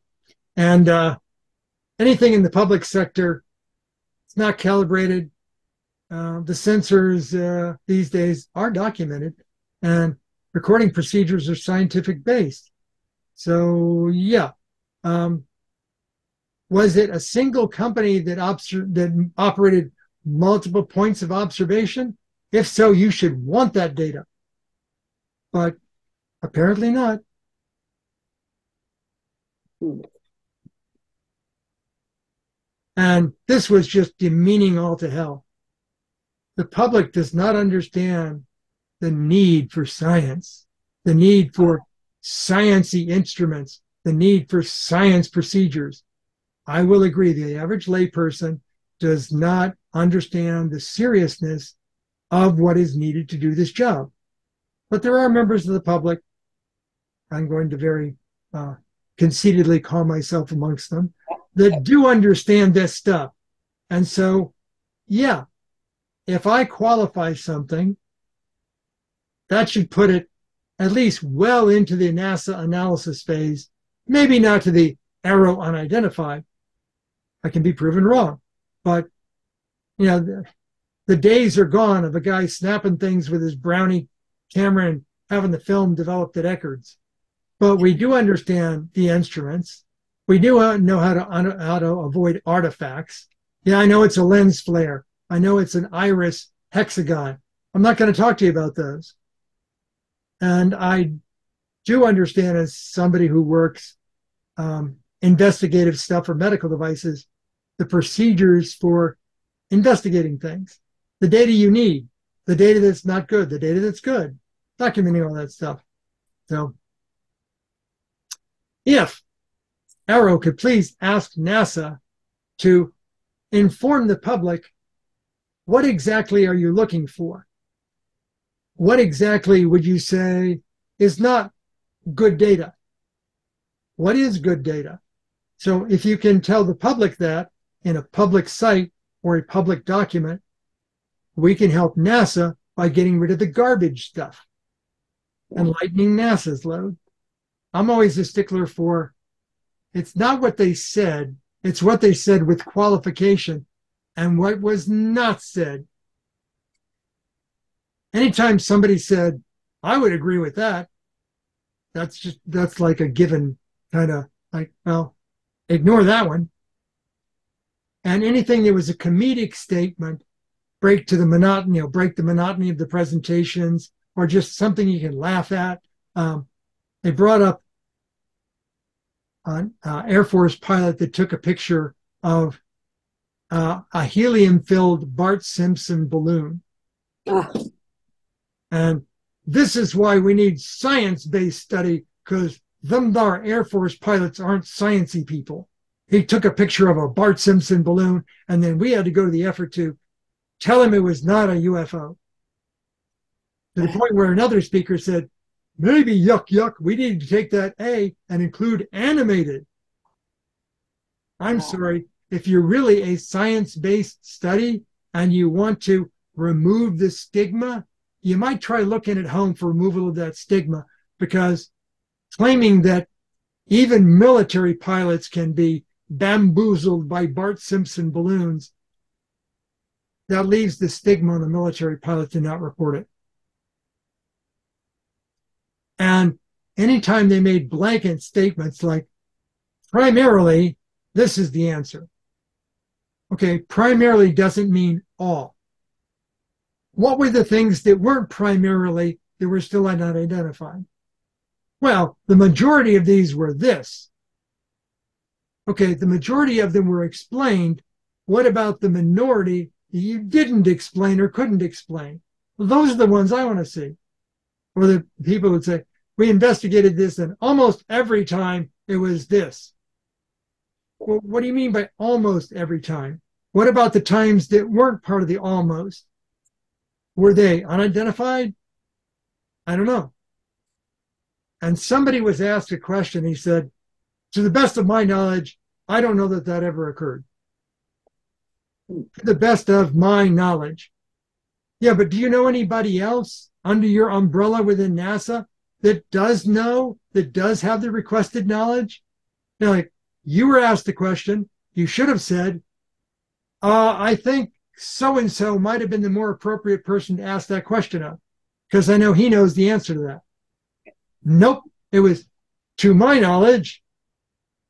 And anything in the public sector, it's not calibrated. The sensors these days are documented, and recording procedures are scientific based. So yeah, was it a single company that operated multiple points of observation? If so, you should want that data, but apparently not. And this was just demeaning all to hell. The public does not understand the need for science, the need for sciencey instruments, the need for science procedures. I will agree, the average layperson does not understand the seriousness of what is needed to do this job. But there are members of the public, I'm going to very conceitedly call myself amongst them, that do understand this stuff. And so, yeah, if I qualify something, that should put it at least well into the NASA analysis phase, maybe not to the arrow unidentified. I can be proven wrong. But, the days are gone of a guy snapping things with his Brownie camera and having the film developed at Eckerd's. But we do understand the instruments. We do know how to avoid artifacts. Yeah, I know it's a lens flare. I know it's an iris hexagon. I'm not going to talk to you about those. And I do understand, as somebody who works investigative stuff for medical devices, the procedures for investigating things, the data you need, the data that's not good, the data that's good, documenting all that stuff. So if Arrow could please ask NASA to inform the public, what exactly are you looking for? What exactly would you say is not good data? What is good data? So if you can tell the public that in a public site or a public document, we can help NASA by getting rid of the garbage stuff and lightening NASA's load. I'm always a stickler for, it's not what they said, it's what they said with qualification and what was not said. Anytime somebody said, I would agree with that, that's like a given kind of like, well, ignore that one. And anything that was a comedic statement, break the monotony of the presentations, or just something you can laugh at. They brought up an Air Force pilot that took a picture of a helium-filled Bart Simpson balloon. And this is why we need science-based study, because them our Air Force pilots aren't sciencey people. He took a picture of a Bart Simpson balloon, and then we had to go to the effort to tell him it was not a UFO. To the point where another speaker said, maybe yuck, yuck, we need to take that A and include animated. I'm sorry, if you're really a science-based study and you want to remove the stigma, you might try looking at home for removal of that stigma, because claiming that even military pilots can be bamboozled by Bart Simpson balloons, that leaves the stigma on the military pilot to not report it. And anytime they made blanket statements like, primarily, this is the answer. Okay, primarily doesn't mean all. What were the things that weren't primarily that were still not identified? Well, the majority of these were this. Okay, the majority of them were explained. What about the minority that you didn't explain or couldn't explain? Well, those are the ones I want to see. Or the people would say, we investigated this and almost every time it was this. Well, what do you mean by almost every time? What about the times that weren't part of the almost? Were they unidentified? I don't know. And somebody was asked a question. He said, to the best of my knowledge, I don't know that that ever occurred. To the best of my knowledge. Yeah, but do you know anybody else under your umbrella within NASA that does know, that does have the requested knowledge? Now, like, you were asked the question, you should have said, I think so-and-so might have been the more appropriate person to ask that question of, because I know he knows the answer to that. Nope. It was, to my knowledge,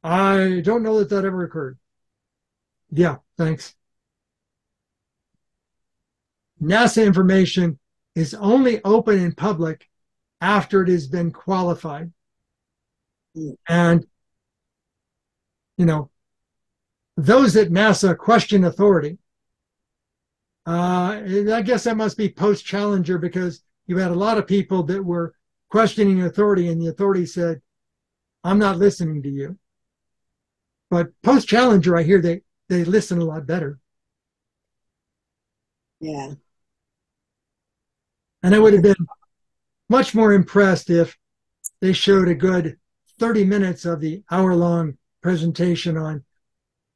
I don't know that that ever occurred. Yeah, thanks. NASA information is only open in public after it has been qualified. And, you know, those at NASA question authority. I guess that must be post-Challenger, because you had a lot of people that were questioning authority, and the authority said, I'm not listening to you. But post-Challenger, I hear they listen a lot better. Yeah. And I would have been much more impressed if they showed a good 30 minutes of the hour-long presentation on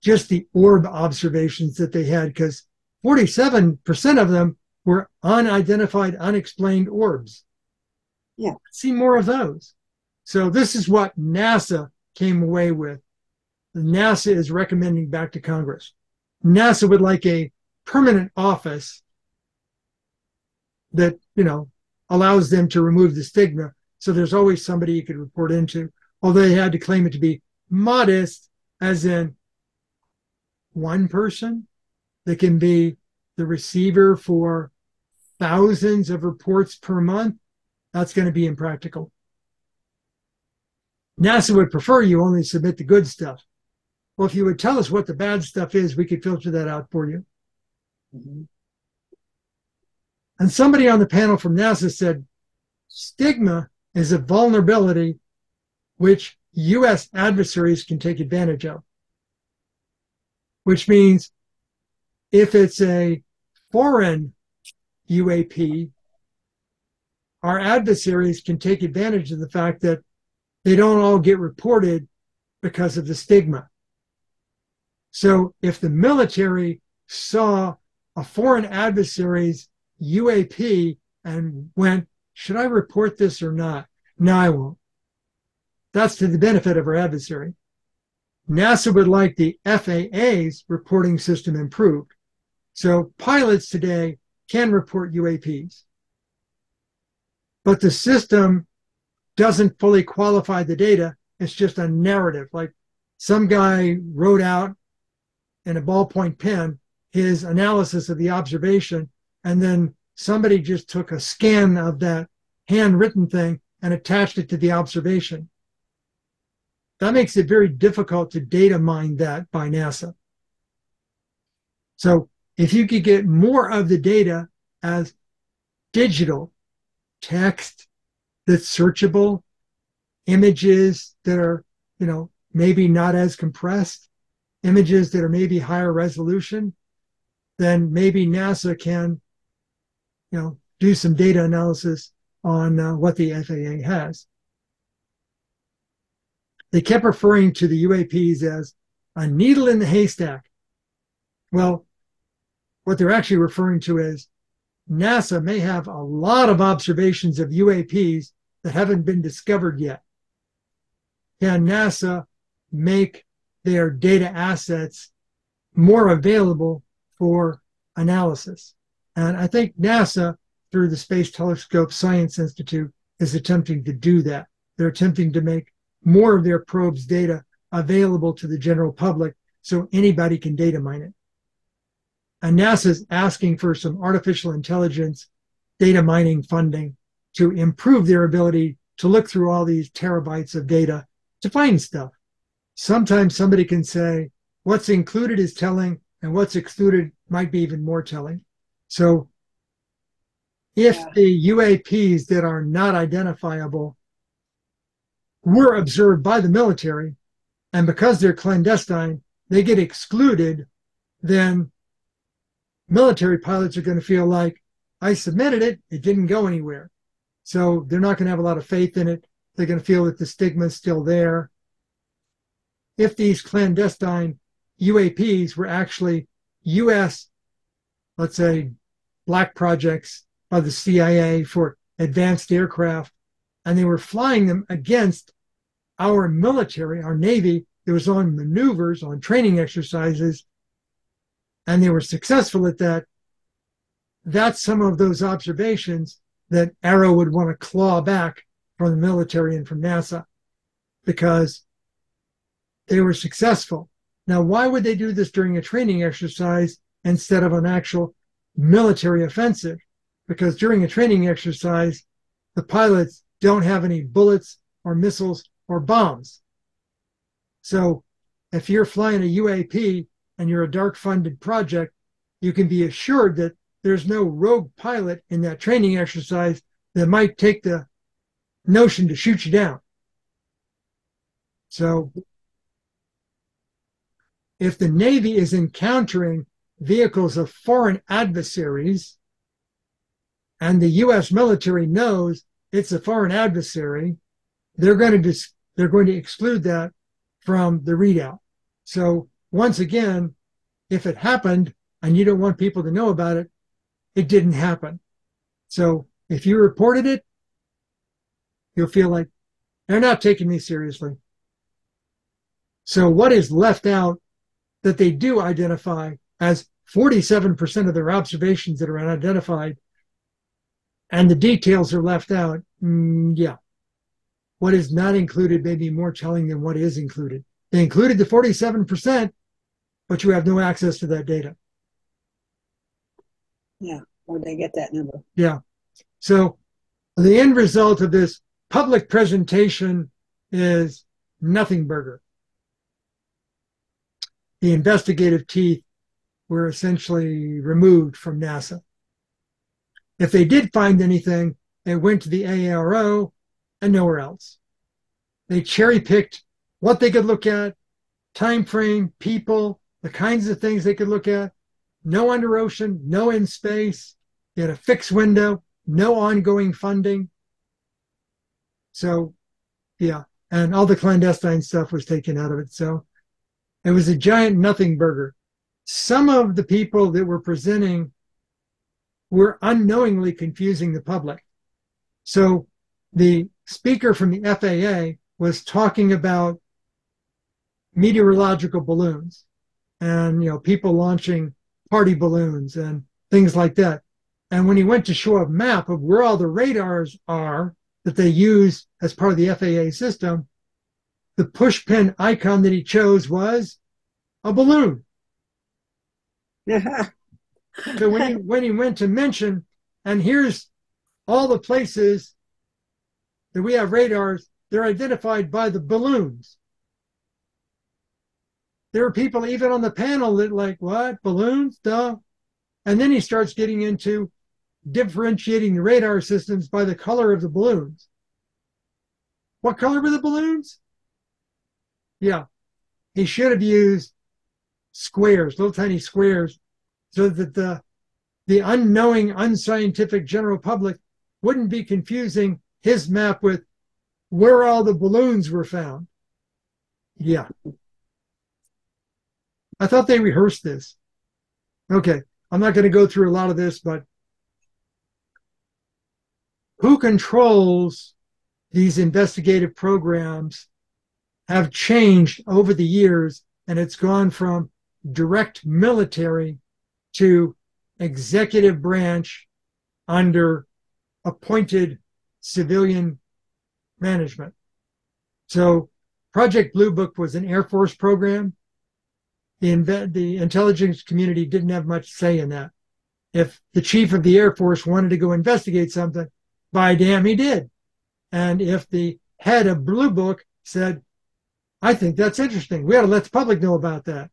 just the orb observations that they had, because 47% of them were unidentified, unexplained orbs. Yeah. See more of those. So this is what NASA came away with. NASA is recommending back to Congress. NASA would like a permanent office that, you know, allows them to remove the stigma. So there's always somebody you could report into, although they had to claim it to be modest, as in one person that can be the receiver for thousands of reports per month. That's going to be impractical. NASA would prefer you only submit the good stuff. Well, if you would tell us what the bad stuff is, we could filter that out for you. Mm-hmm. And somebody on the panel from NASA said, stigma is a vulnerability which U.S. adversaries can take advantage of, which means if it's a foreign UAP, our adversaries can take advantage of the fact that they don't all get reported because of the stigma. So if the military saw a foreign adversary's UAP and went, should I report this or not? No, I won't. That's to the benefit of our adversary. NASA would like the FAA's reporting system improved. So pilots today can report UAPs. But the system doesn't fully qualify the data. It's just a narrative. Like some guy wrote out in a ballpoint pen his analysis of the observation, and then somebody just took a scan of that handwritten thing and attached it to the observation. That makes it very difficult to data mine that by NASA. So if you could get more of the data as digital text that's searchable, images that are, maybe not as compressed, images that are maybe higher resolution, then maybe NASA can, do some data analysis on what the FAA has. They kept referring to the UAPs as a needle in the haystack. Well, what they're actually referring to is NASA may have a lot of observations of UAPs that haven't been discovered yet. Can NASA make their data assets more available for analysis? And I think NASA, through the Space Telescope Science Institute, is attempting to do that. They're attempting to make more of their probes data available to the general public so anybody can data mine it. And NASA's asking for some artificial intelligence data mining funding to improve their ability to look through all these terabytes of data to find stuff. Sometimes somebody can say what's included is telling and what's excluded might be even more telling. So if the UAPs that are not identifiable were observed by the military, and because they're clandestine, they get excluded, then military pilots are going to feel like, I submitted it, it didn't go anywhere. So they're not going to have a lot of faith in it. They're going to feel that the stigma is still there. If these clandestine UAPs were actually US, let's say, black projects by the CIA for advanced aircraft, and they were flying them against our military, our Navy, that was on maneuvers, on training exercises, and they were successful at that, that's some of those observations that Arrow would want to claw back from the military and from NASA because they were successful. Now, why would they do this during a training exercise instead of an actual military offensive? Because during a training exercise, the pilots don't have any bullets or missiles or bombs. So if you're flying a UAP and you're a dark-funded project, you can be assured that there's no rogue pilot in that training exercise that might take the notion to shoot you down. So if the Navy is encountering vehicles of foreign adversaries and the U.S. military knows it's a foreign adversary, they're going to exclude that from the readout. So once again, if it happened and you don't want people to know about it, it didn't happen. So if you reported it, you'll feel like they're not taking me seriously. So what is left out that they do identify as 47% of their observations that are unidentified, and the details are left out? Yeah. What is not included may be more telling than what is included. They included the 47%, but you have no access to that data. Yeah, where'd they get that number? Yeah. So the end result of this public presentation is nothing burger. The investigative teeth were essentially removed from NASA. If they did find anything, it went to the AARO and nowhere else. They cherry-picked what they could look at, time frame, people, the kinds of things they could look at. No under ocean, no in space. They had a fixed window, no ongoing funding. So, yeah, and all the clandestine stuff was taken out of it. So it was a giant nothing burger. Some of the people that were presenting were unknowingly confusing the public. So the speaker from the FAA was talking about meteorological balloons and, people launching party balloons and things like that. And when he went to show a map of where all the radars are that they use as part of the FAA system, the pushpin icon that he chose was a balloon. So when he went to mention, and here's all the places that we have radars, they're identified by the balloons. There were people even on the panel that like, what, balloons, duh. And then he starts getting into differentiating the radar systems by the color of the balloons. What color were the balloons? Yeah, he should have used squares, little tiny squares, so that the unknowing, unscientific general public wouldn't be confusing his map with where all the balloons were found. Yeah. I thought they rehearsed this. Okay, I'm not going to go through a lot of this, but who controls these investigative programs have changed over the years, and it's gone from direct military to executive branch under appointed civilian management. So Project Bluebook was an Air Force program. The intelligence community didn't have much say in that. If the chief of the Air Force wanted to go investigate something, by damn, he did. And if the head of Bluebook said, I think that's interesting, we ought to let the public know about that.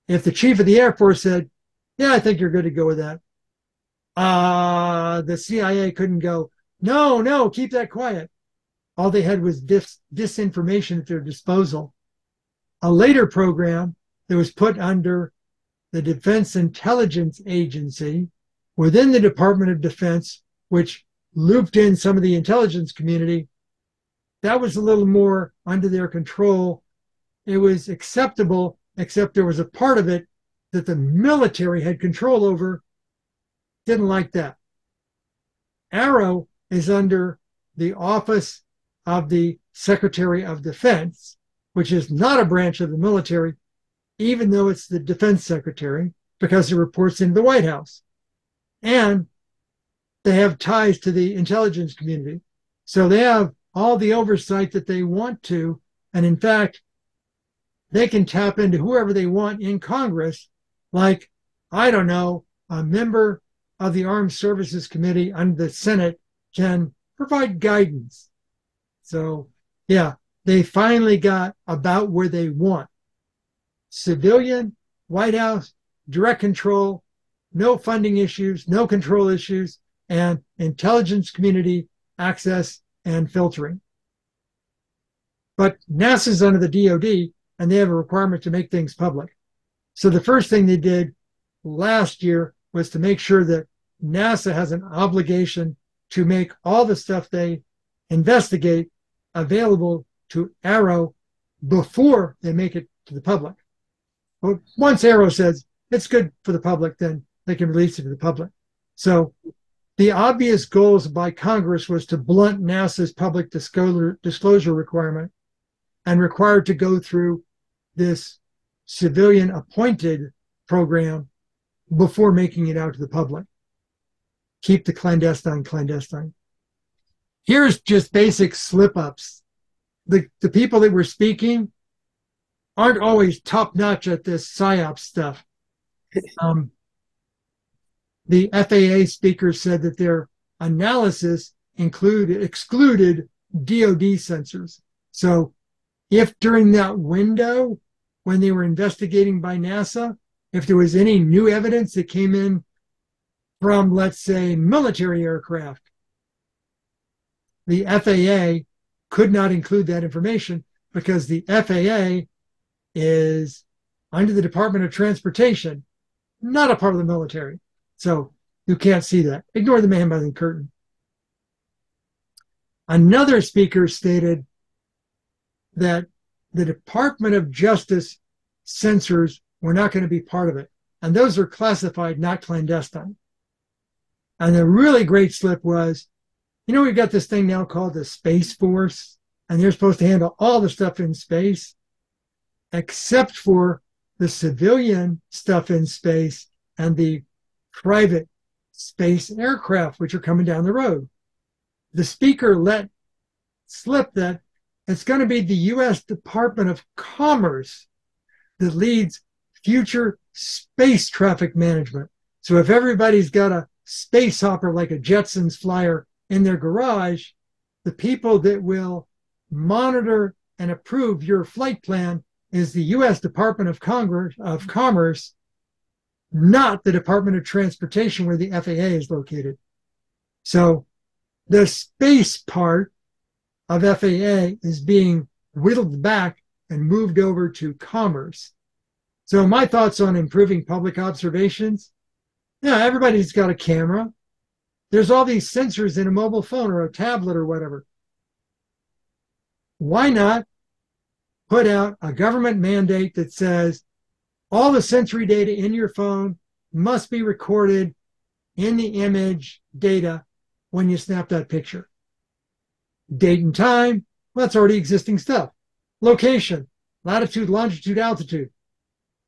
If the chief of the Air Force said, yeah, I think you're good to go with that, the CIA couldn't go, no, keep that quiet. All they had was disinformation at their disposal. A later program that was put under the Defense Intelligence Agency within the Department of Defense, which looped in some of the intelligence community, that was a little more under their control. It was acceptable, except there was a part of it that the military had control over. Didn't like that. AARO is under the Office of the Secretary of Defense, which is not a branch of the military, even though it's the Defense Secretary, because it reports into the White House. And they have ties to the intelligence community. So they have all the oversight that they want to. And in fact, they can tap into whoever they want in Congress, like, I don't know, a member of the Armed Services Committee under the Senate can provide guidance. So, yeah, they finally got about where they want. Civilian, White House, direct control, no funding issues, no control issues, and intelligence community access and filtering. But NASA's under the DoD, and they have a requirement to make things public. So the first thing they did last year was to make sure that NASA has an obligation to make all the stuff they investigate available to AARO before they make it to the public. But once AARO says it's good for the public, then they can release it to the public. So the obvious goals by Congress was to blunt NASA's public disclosure requirement and require it to go through this civilian appointed program before making it out to the public. Keep the clandestine. Here's just basic slip-ups. The people that were speaking aren't always top-notch at this PSYOP stuff. The FAA speaker said that their analysis excluded DoD sensors. So if during that window, when they were investigating by NASA, if there was any new evidence that came in from, let's say, military aircraft, the FAA could not include that information because the FAA is under the Department of Transportation, not a part of the military. So you can't see that. Ignore the man behind the curtain. Another speaker stated that the Department of Justice sensors were not going to be part of it. And those are classified, not clandestine. And the really great slip was, you know, we've got this thing now called the Space Force, and they're supposed to handle all the stuff in space, except for the civilian stuff in space and the private space aircraft, which are coming down the road. The speaker let slip that it's going to be the U.S. Department of Commerce that leads future space traffic management. So if everybody's got a space hopper like a Jetsons flyer in their garage, the people that will monitor and approve your flight plan is the U.S. Department of Commerce, not the Department of Transportation where the FAA is located. So the space part of FAA is being whittled back and moved over to Commerce. So my thoughts on improving public observations, yeah, everybody's got a camera. There's all these sensors in a mobile phone or a tablet or whatever. Why not put out a government mandate that says all the sensory data in your phone must be recorded in the image data when you snap that picture? Date and time, well, that's already existing stuff. Location, latitude, longitude, altitude,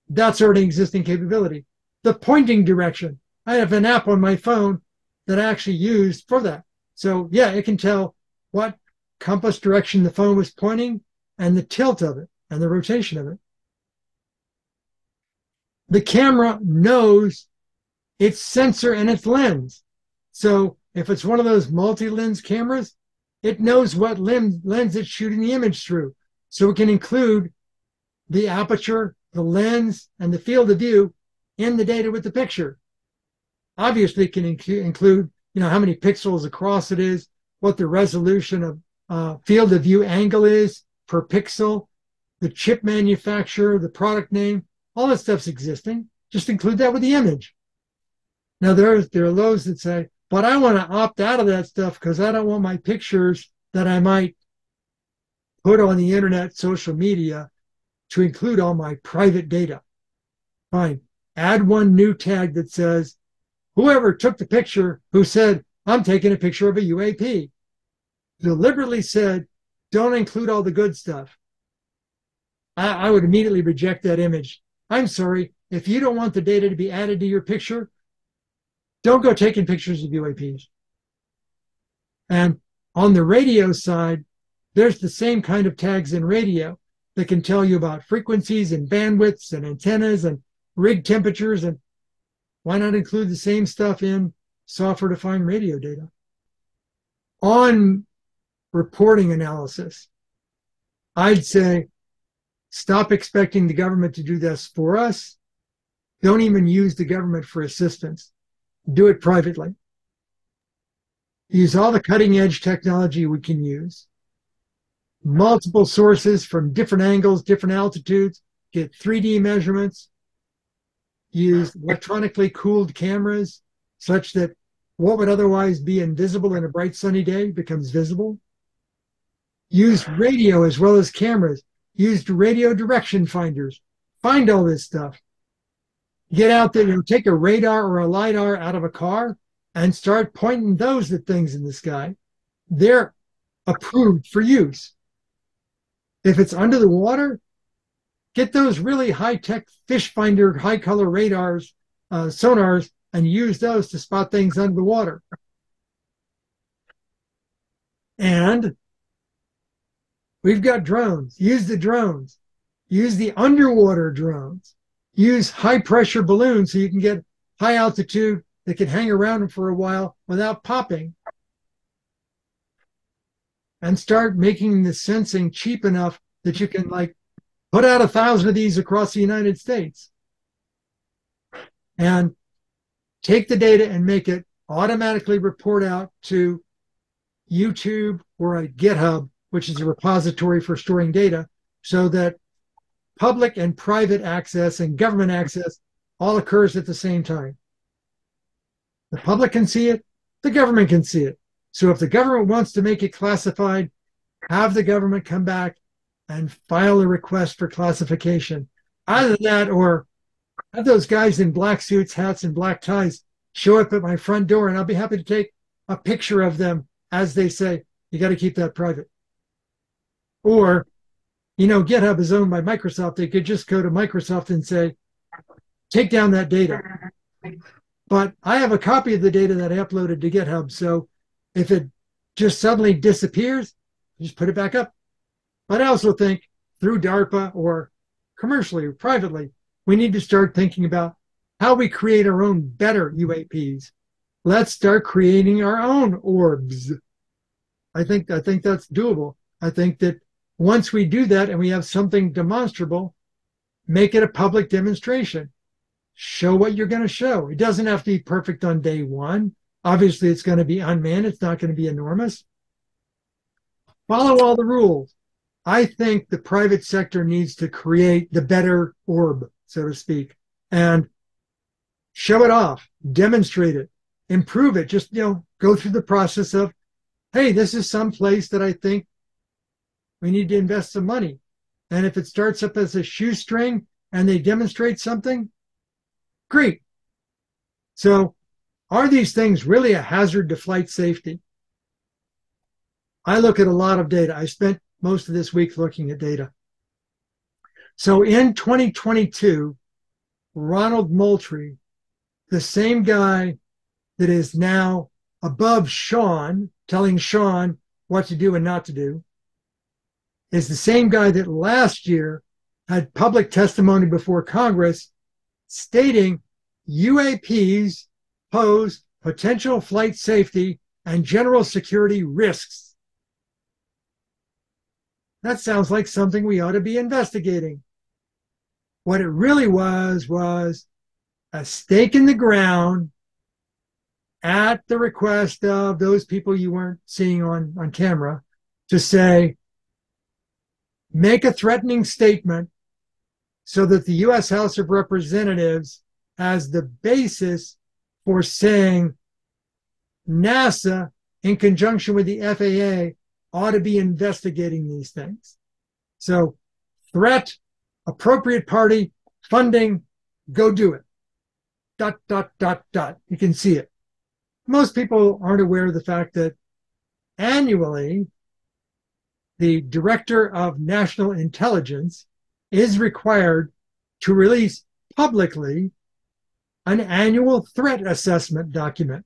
that's already existing capability. The pointing direction, I have an app on my phone that I actually used for that. So yeah, it can tell what compass direction the phone was pointing and the tilt of it and the rotation of it. The camera knows its sensor and its lens. So if it's one of those multi-lens cameras, it knows what lens it's shooting the image through. So it can include the aperture, the lens, and the field of view in the data with the picture. Obviously, it can include, you know, how many pixels across it is, what the resolution of field of view angle is per pixel, the chip manufacturer, the product name, all that stuff's existing. Just include that with the image. Now, there are those that say, but I want to opt out of that stuff because I don't want my pictures that I might put on the internet, social media, to include all my private data. Fine. Add one new tag that says, whoever took the picture who said, I'm taking a picture of a UAP, deliberately said, don't include all the good stuff. I would immediately reject that image. I'm sorry, if you don't want the data to be added to your picture, don't go taking pictures of UAPs. And on the radio side, there's the same kind of tags in radio that can tell you about frequencies and bandwidths and antennas and rig temperatures. And why not include the same stuff in software-defined radio data? On reporting analysis, I'd say stop expecting the government to do this for us. Don't even use the government for assistance. Do it privately. Use all the cutting-edge technology we can use. Multiple sources from different angles, different altitudes. Get 3D measurements. Use electronically cooled cameras such that what would otherwise be invisible in a bright sunny day becomes visible. Use radio as well as cameras. Use radio direction finders. Find all this stuff. Get out there, take a radar or a LiDAR out of a car and start pointing those at things in the sky. They're approved for use. If it's under the water, get those really high-tech fish finder, high-color radars, sonars, and use those to spot things under the water. And we've got drones. Use the drones. Use the underwater drones. Use high-pressure balloons so you can get high altitude that can hang around for a while without popping. And start making the sensing cheap enough that you can, like, put out 1,000 of these across the United States. and take the data and make it automatically report out to YouTube or a GitHub, which is a repository for storing data, so that public and private access and government access all occurs at the same time. The public can see it, the government can see it. So if the government wants to make it classified, have the government come back and file a request for classification. Either that or have those guys in black suits, hats, and black ties show up at my front door, and I'll be happy to take a picture of them as they say, you got to keep that private. Or, GitHub is owned by Microsoft. They could just go to Microsoft and say, take down that data. But I have a copy of the data that I uploaded to GitHub. So if it just suddenly disappears, just put it back up. But I also think through DARPA or commercially or privately, we need to start thinking about how we create our own better UAPs. Let's start creating our own orbs. I think that's doable. I think that once we do that and we have something demonstrable, make it a public demonstration. Show what you're going to show. It doesn't have to be perfect on day one. Obviously, it's going to be unmanned. It's not going to be enormous. Follow all the rules. I think the private sector needs to create the better orb, so to speak, and show it off, demonstrate it, improve it. Just, go through the process of, hey, this is some place that I think we need to invest some money. And if it starts up as a shoestring and they demonstrate something, great. So are these things really a hazard to flight safety? I look at a lot of data. I spent most of this week looking at data. So in 2022, Ronald Moultrie, the same guy that is now above Sean, telling Sean what to do and not to do, is the same guy that last year had public testimony before Congress stating UAPs pose potential flight safety and general security risks. That sounds like something we ought to be investigating. What it really was a stake in the ground at the request of those people you weren't seeing on camera to say, make a threatening statement so that the U.S. House of Representatives has the basis for saying NASA, in conjunction with the FAA, ought to be investigating these things. So threat, appropriate party, funding, go do it. ... You can see it. Most people aren't aware of the fact that annually, the Director of National Intelligence is required to release publicly an annual threat assessment document.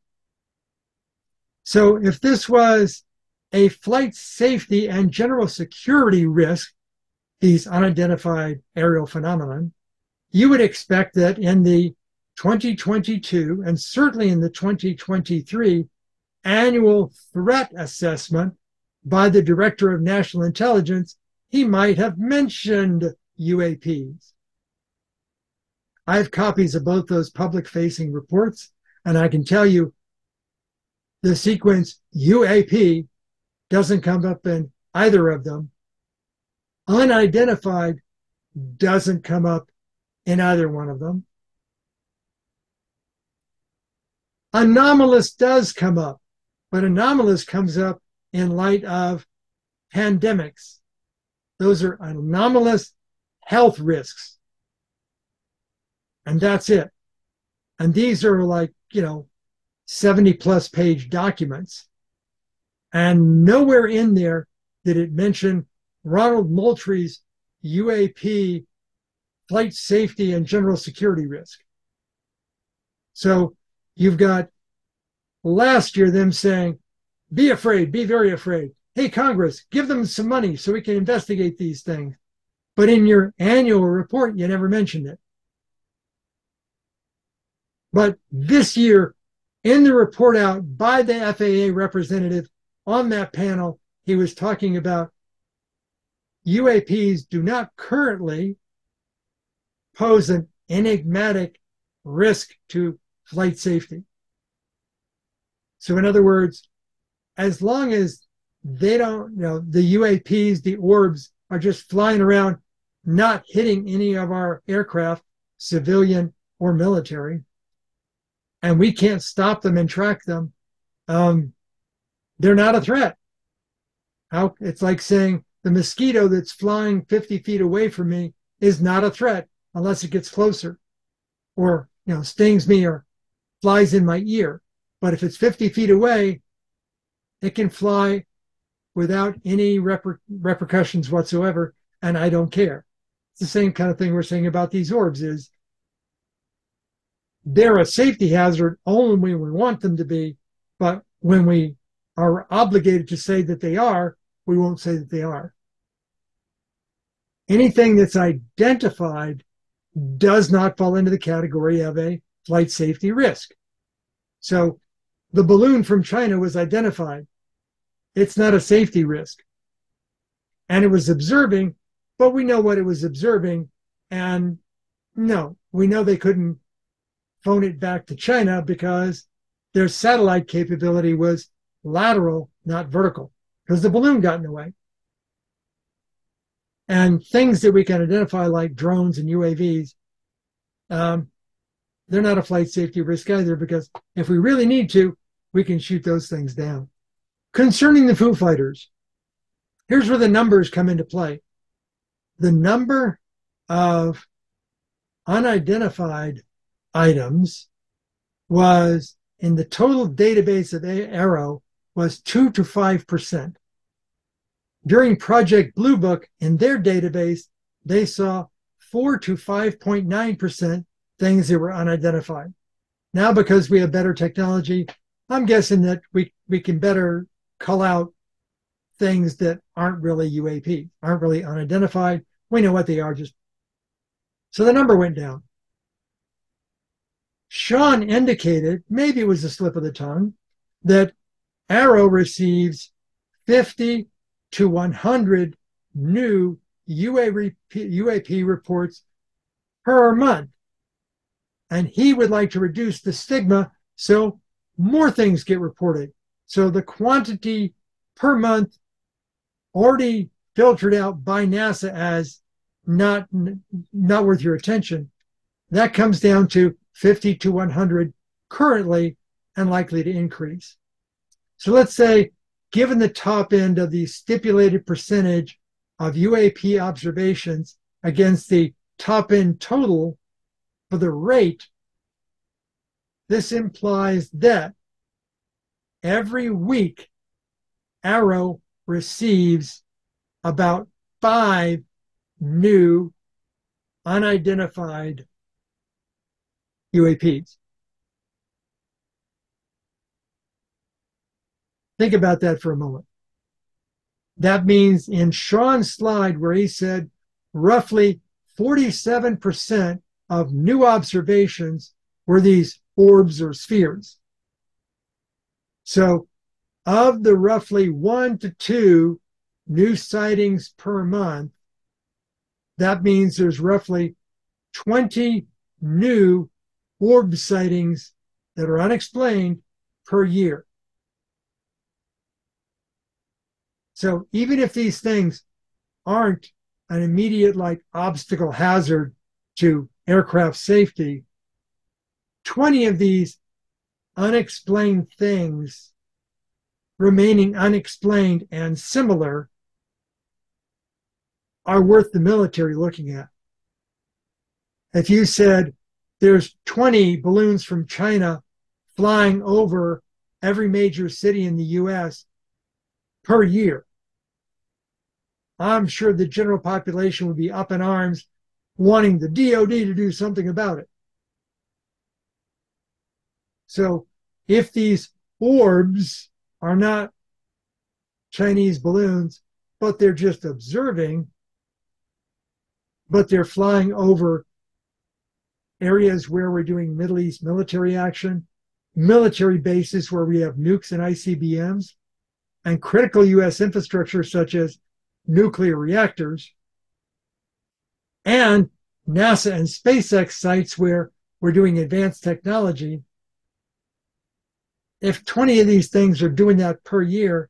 So if this was a flight safety and general security risk, these unidentified aerial phenomenon, you would expect that in the 2022 and certainly in the 2023 annual threat assessment by the Director of National Intelligence, he might have mentioned UAPs. I have copies of both those public-facing reports, and I can tell you the sequence UAP doesn't come up in either of them. Unidentified doesn't come up in either one of them. Anomalous does come up, but anomalous comes up in light of pandemics. Those are anomalous health risks. And that's it. And these are like, 70 plus page documents. And nowhere in there did it mention Ronald Moultrie's UAP flight safety and general security risk. So you've got last year them saying, be afraid, be very afraid. Hey, Congress, give them some money so we can investigate these things. But in your annual report, you never mentioned it. But this year, in the report out by the FAA representative on that panel, he was talking about UAPs do not currently pose an enigmatic risk to flight safety. So in other words, as long as they don't, the UAPs, the orbs are just flying around, not hitting any of our aircraft, civilian or military, and we can't stop them and track them, they're not a threat. It's like saying the mosquito that's flying 50 feet away from me is not a threat unless it gets closer or stings me or flies in my ear. But if it's 50 feet away, it can fly without any repercussions whatsoever, and I don't care. It's the same kind of thing we're saying about these orbs is they're a safety hazard only when we want them to be, but when we are obligated to say that they are, we won't say that they are. Anything that's identified does not fall into the category of a flight safety risk. So the balloon from China was identified. It's not a safety risk. And it was observing, but we know what it was observing. And no, we know they couldn't phone it back to China because their satellite capability was lateral, not vertical, because the balloon got in the way. And things that we can identify like drones and UAVs, they're not a flight safety risk either, because if we really need to, we can shoot those things down. Concerning the Foo Fighters, here's where the numbers come into play. The number of unidentified items was, in the total database of AARO, was 2 to 5%. During Project Bluebook, in their database, they saw 4 to 5.9% things that were unidentified. Now, because we have better technology, I'm guessing that we can better call out things that aren't really UAP, aren't really unidentified. We know what they are. So the number went down. Sean indicated, maybe it was a slip of the tongue, that AARO receives 50 to 100 new UAP reports per month. And he would like to reduce the stigma so more things get reported. So the quantity per month already filtered out by NASA as not worth your attention, that comes down to 50 to 100 currently and likely to increase. So let's say, given the top end of the stipulated percentage of UAP observations against the top end total for the rate, this implies that every week AARO receives about 5 new unidentified UAPs. Think about that for a moment. That means in Sean's slide where he said roughly 47% of new observations were these orbs or spheres. So of the roughly 1 to 2 new sightings per month, that means there's roughly 20 new orb sightings that are unexplained per year. So even if these things aren't an immediate obstacle hazard to aircraft safety, 20 of these unexplained things remaining unexplained and similar are worth the military looking at. If you said there's 20 balloons from China flying over every major city in the US per year, I'm sure the general population would be up in arms wanting the DoD to do something about it. So if these orbs are not Chinese balloons, but they're just observing, but they're flying over areas where we're doing Middle East military action, military bases where we have nukes and ICBMs, and critical U.S. infrastructure such as nuclear reactors, and NASA and SpaceX sites where we're doing advanced technology. If 20 of these things are doing that per year,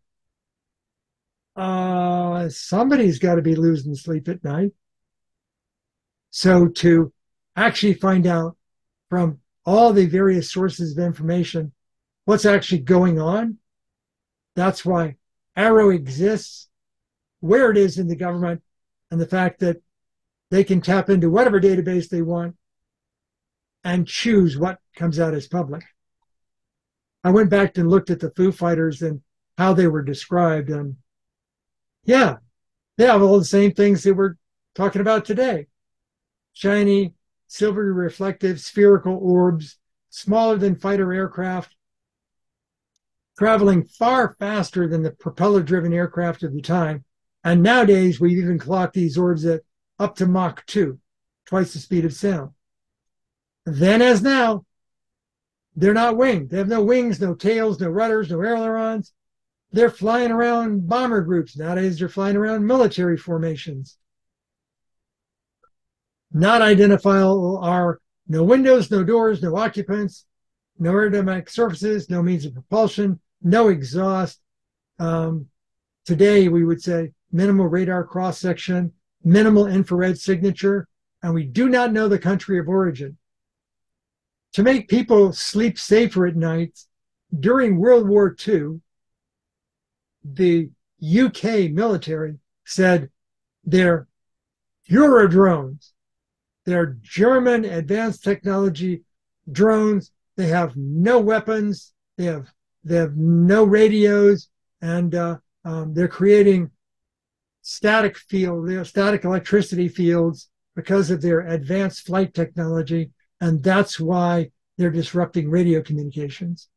somebody's got to be losing sleep at night. So to actually find out from all the various sources of information what's actually going on, that's why AARO exists, where it is in the government, and the fact that they can tap into whatever database they want and choose what comes out as public. I went back and looked at the Foo Fighters and how they were described, and yeah, they have all the same things that we're talking about today. Shiny, silvery reflective, spherical orbs, smaller than fighter aircraft, traveling far faster than the propeller-driven aircraft of the time. And nowadays, we've even clocked these orbs at up to Mach 2, twice the speed of sound. Then as now, they're not winged. They have no wings, no tails, no rudders, no ailerons. They're flying around bomber groups. Nowadays, they're flying around military formations. Not identifiable are no windows, no doors, no occupants, no aerodynamic surfaces, no means of propulsion, no exhaust. Today, we would say minimal radar cross-section, minimal infrared signature, and we do not know the country of origin. To make people sleep safer at night, during World War II, the UK military said they're Eurodrones. They're German advanced technology drones. They have no weapons. They have no radios, and they're creating static electricity fields because of their advanced flight technology, and that's why they're disrupting radio communications.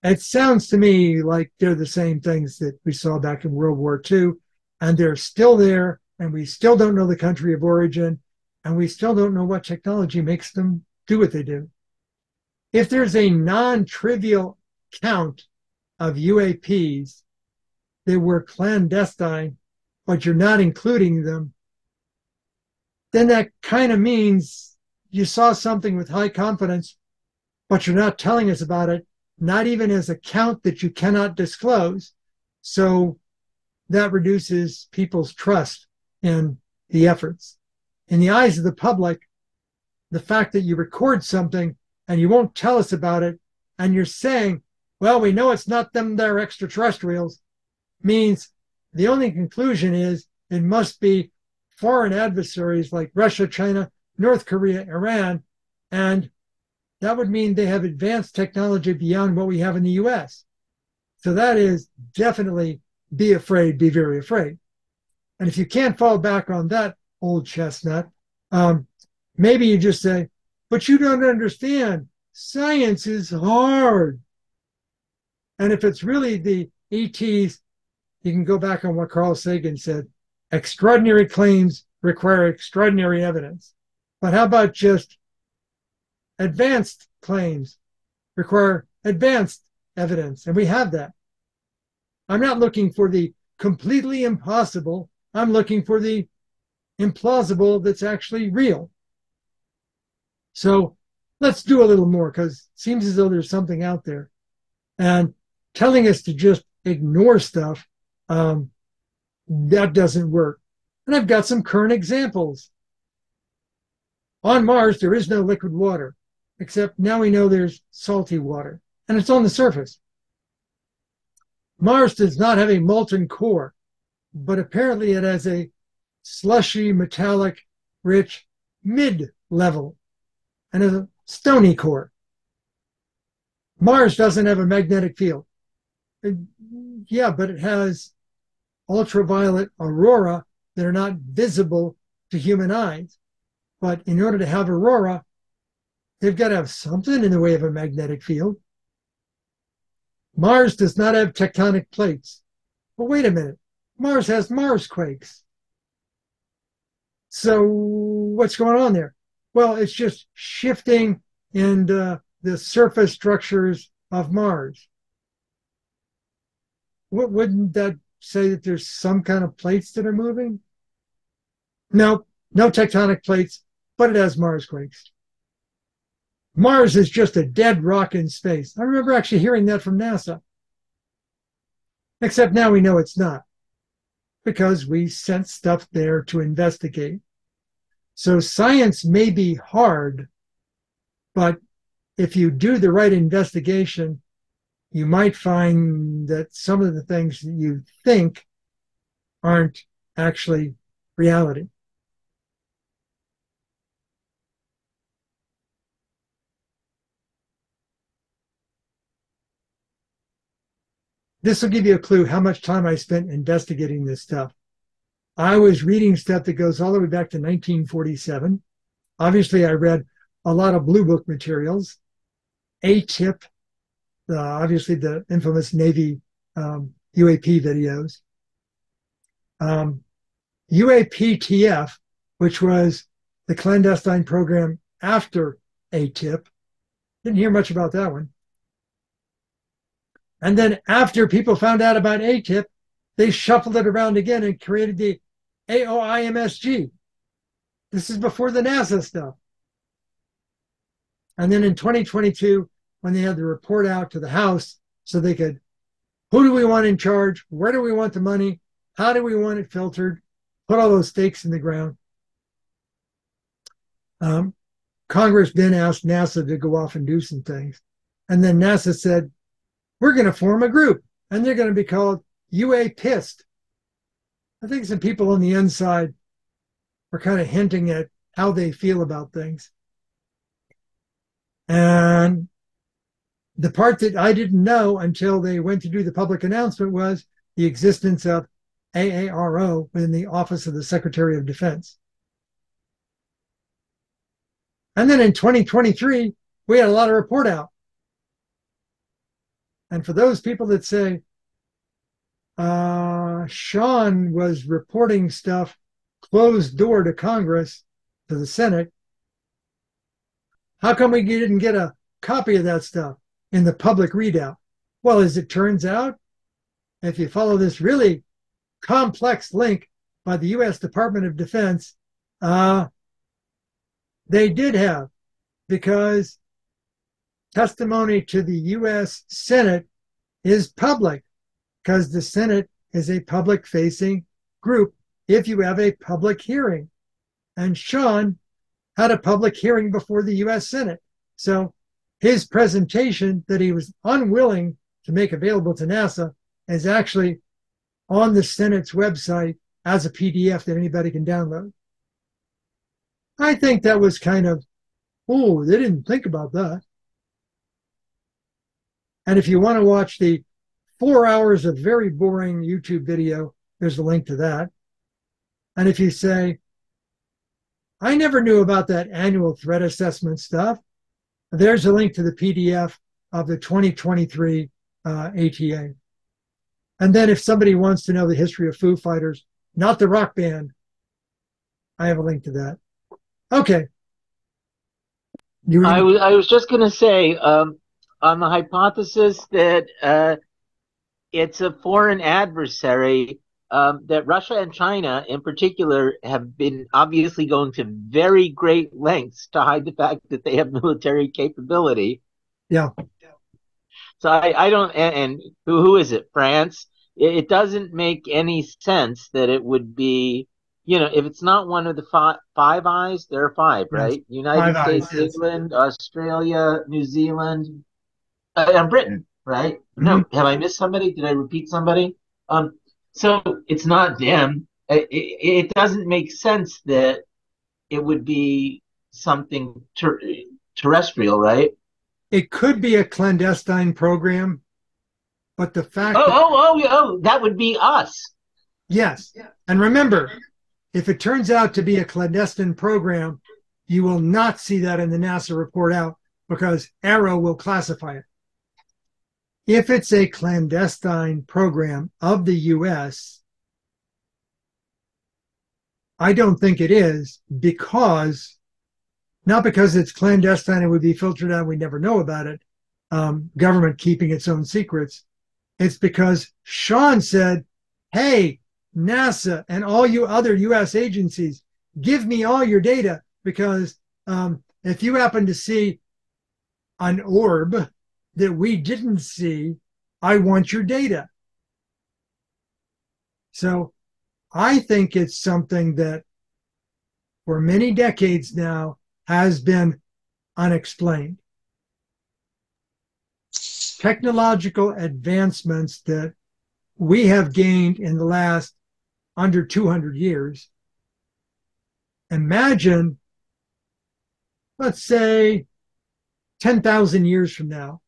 It sounds to me like they're the same things that we saw back in World War II, and they're still there, and we still don't know the country of origin, and we still don't know what technology makes them do what they do. If there's a non-trivial count of UAPs that were clandestine, but you're not including them, then that kind of means you saw something with high confidence, but you're not telling us about it, not even as a count that you cannot disclose. So that reduces people's trust in the efforts. In the eyes of the public, the fact that you record something and you won't tell us about it, and you're saying, well, we know it's not them, they're extraterrestrials, means the only conclusion is it must be foreign adversaries like Russia, China, North Korea, Iran, and that would mean they have advanced technology beyond what we have in the US. So that is definitely be afraid, be very afraid. And if you can't fall back on that old chestnut, maybe you just say, but you don't understand. Science is hard. And if it's really the ETs, you can go back on what Carl Sagan said. Extraordinary claims require extraordinary evidence. But how about just advanced claims require advanced evidence? And we have that. I'm not looking for the completely impossible. I'm looking for the implausible that's actually real. So let's do a little more, because it seems as though there's something out there. And telling us to just ignore stuff, that doesn't work. And I've got some current examples. On Mars, there is no liquid water, except now we know there's salty water, and it's on the surface. Mars does not have a molten core, but apparently it has a slushy, metallic, rich mid-level and a stony core. Mars doesn't have a magnetic field. Yeah, but it has ultraviolet aurora that are not visible to human eyes. But in order to have aurora, they've got to have something in the way of a magnetic field. Mars does not have tectonic plates. But wait a minute, Mars has Marsquakes. So what's going on there? Well, it's just shifting in the surface structures of Mars. Wouldn't that say that there's some kind of plates that are moving? No, no tectonic plates, but it has Mars quakes. Mars is just a dead rock in space. I remember actually hearing that from NASA. Except now we know it's not, because we sent stuff there to investigate. So science may be hard, but if you do the right investigation, you might find that some of the things that you think aren't actually reality. This will give you a clue how much time I spent investigating this stuff. I was reading stuff that goes all the way back to 1947. Obviously, I read a lot of Blue Book materials, AATIP, obviously the infamous Navy UAP videos, UAPTF, which was the clandestine program after AATIP. Didn't hear much about that one. And then after people found out about AATIP, they shuffled it around again and created the AOIMSG. This is before the NASA stuff. And then in 2022, when they had the report out to the House so they could, who do we want in charge? Where do we want the money? How do we want it filtered? Put all those stakes in the ground. Congress then asked NASA to go off and do some things. And then NASA said, we're going to form a group, and they're going to be called UAPist. I think some people on the inside are kind of hinting at how they feel about things. And the part that I didn't know until they went to do the public announcement was the existence of AARO within the Office of the Secretary of Defense. And then in 2023, we had a lot of report out. And for those people that say, Sean was reporting stuff closed door to Congress, to the Senate, how come we didn't get a copy of that stuff in the public readout? Well, as it turns out, if you follow this really complex link by the U.S. Department of Defense, they did have, because testimony to the U.S. Senate is public, because the Senate is a public-facing group if you have a public hearing. And Sean had a public hearing before the U.S. Senate. So his presentation that he was unwilling to make available to NASA is actually on the Senate's website as a PDF that anybody can download. I think that was kind of, oh, they didn't think about that. And if you want to watch the 4 hours of very boring YouTube video, there's a link to that. And if you say, I never knew about that annual threat assessment stuff, there's a link to the PDF of the 2023 ATA. And then if somebody wants to know the history of Foo Fighters, not the rock band, I have a link to that. Okay. I was just going to say, on the hypothesis that it's a foreign adversary, that Russia and China in particular have been obviously going to very great lengths to hide the fact that they have military capability. Yeah. So I don't, and who is it? France? It doesn't make any sense that it would be, if it's not one of the five eyes, there are five, right? Yes. United Five States, eyes, yes. England, Australia, New Zealand, and Britain, right? Mm-hmm. No, have I missed somebody? Did I repeat somebody? So it's not them. It doesn't make sense that it would be something terrestrial, right? It could be a clandestine program, but the fact that would be us. Yes. And remember, if it turns out to be a clandestine program, you will not see that in the NASA report out, because AARO will classify it. If it's a clandestine program of the U.S., I don't think it is, because, not because it's clandestine, it would be filtered out, we never know about it, government keeping its own secrets. It's because Sean said, hey, NASA and all you other U.S. agencies, give me all your data, because if you happen to see an orb that we didn't see, I want your data. So I think it's something that for many decades now has been unexplained. Technological advancements that we have gained in the last under 200 years. Imagine, let's say, 10,000 years from now,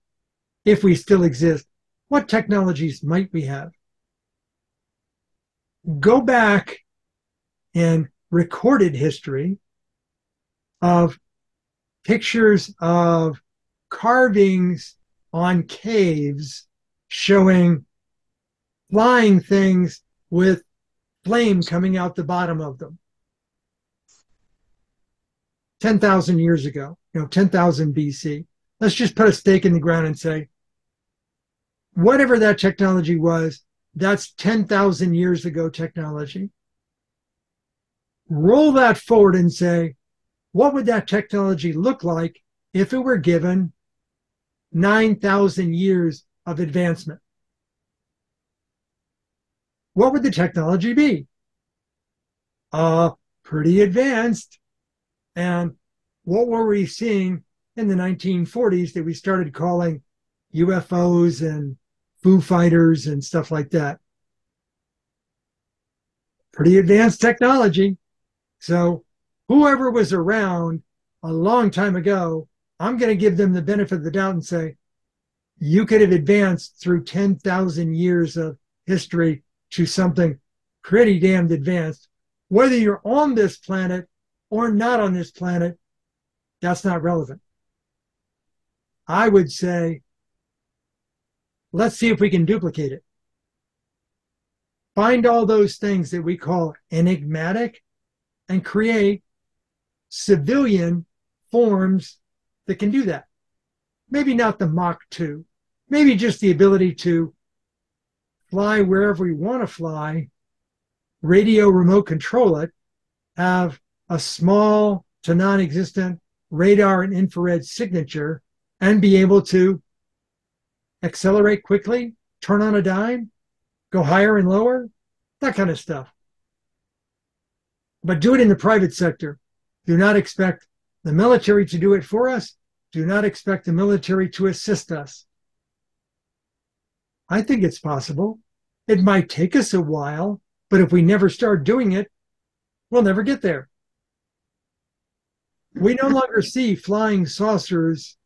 if we still exist, what technologies might we have? Go back in recorded history of pictures of carvings on caves showing flying things with flame coming out the bottom of them. 10,000 years ago, 10,000 BC. Let's just put a stake in the ground and say, whatever that technology was, that's 10,000 years ago technology. Roll that forward and say, what would that technology look like if it were given 9,000 years of advancement? What would the technology be? Pretty advanced. And what were we seeing in the 1940s that we started calling UFOs and Foo Fighters and stuff like that? Pretty advanced technology. So whoever was around a long time ago, I'm going to give them the benefit of the doubt and say, you could have advanced through 10,000 years of history to something pretty damned advanced. Whether you're on this planet or not on this planet, that's not relevant. I would say, let's see if we can duplicate it. Find all those things that we call enigmatic and create civilian forms that can do that. Maybe not the Mach 2, maybe just the ability to fly wherever we want to fly, radio remote control it, have a small to non-existent radar and infrared signature, and be able to accelerate quickly, turn on a dime, go higher and lower, that kind of stuff. But do it in the private sector. Do not expect the military to do it for us. Do not expect the military to assist us. I think it's possible. It might take us a while, but if we never start doing it, we'll never get there. We no longer see flying saucers.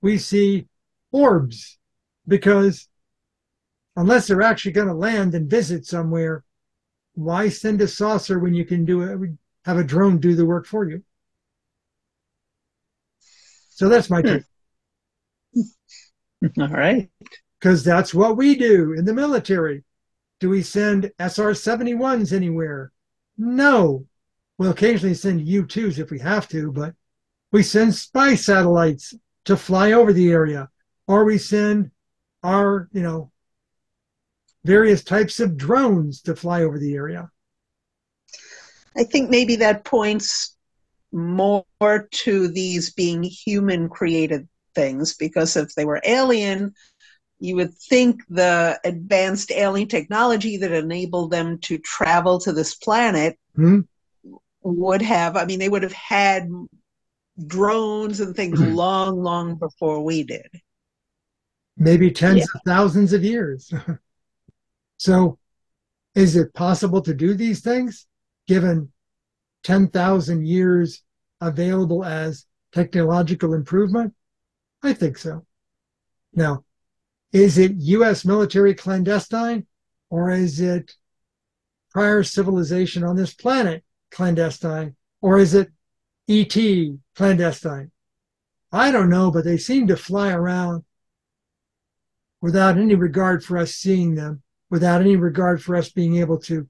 We see orbs, because unless they're actually going to land and visit somewhere, why send a saucer when you can have a drone do the work for you? So that's my take. All right. Because that's what we do in the military. Do we send SR-71s anywhere? No. We'll occasionally send U-2s if we have to, but we send spy satellites to fly over the area, or we send our, various types of drones to fly over the area. I think maybe that points more to these being human-created things, because if they were alien, you would think the advanced alien technology that enabled them to travel to this planet would have, they would have had drones and things long, long before we did. Maybe tens of thousands of years. So is it possible to do these things given 10,000 years available as technological improvement? I think so. Now, is it U.S. military clandestine, or is it prior civilization on this planet clandestine, or is it ET clandestine? I don't know, but they seem to fly around without any regard for us seeing them, without any regard for us being able to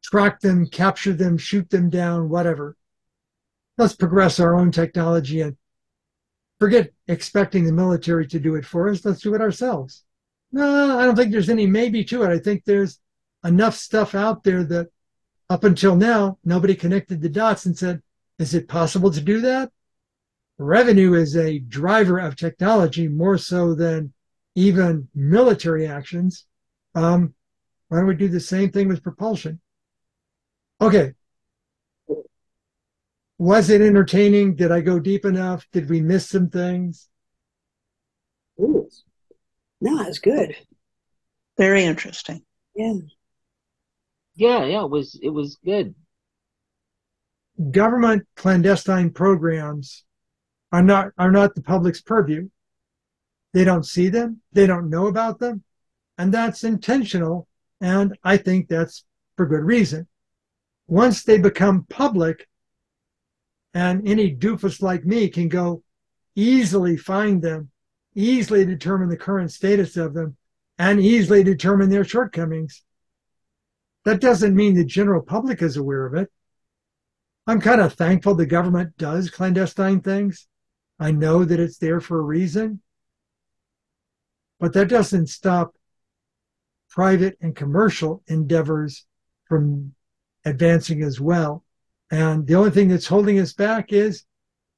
track them, capture them, shoot them down, whatever. Let's progress our own technology and forget expecting the military to do it for us. Let's do it ourselves. No, I don't think there's any maybe to it. I think there's enough stuff out there that up until now, nobody connected the dots and said, Is it possible to do that? Revenue is a driver of technology more so than even military actions. Why don't we do the same thing with propulsion? Okay. Was it entertaining? Did I go deep enough? Did we miss some things? Ooh. No, it's good. Very interesting. Yeah. Yeah, it was good. Government clandestine programs are not the public's purview. They don't see them, they don't know about them, and that's intentional, and I think that's for good reason. Once they become public, and any doofus like me can go easily find them, easily determine the current status of them, and easily determine their shortcomings, that doesn't mean the general public is aware of it. I'm kind of thankful the government does clandestine things. I know that it's there for a reason, but that doesn't stop private and commercial endeavors from advancing as well. And the only thing that's holding us back is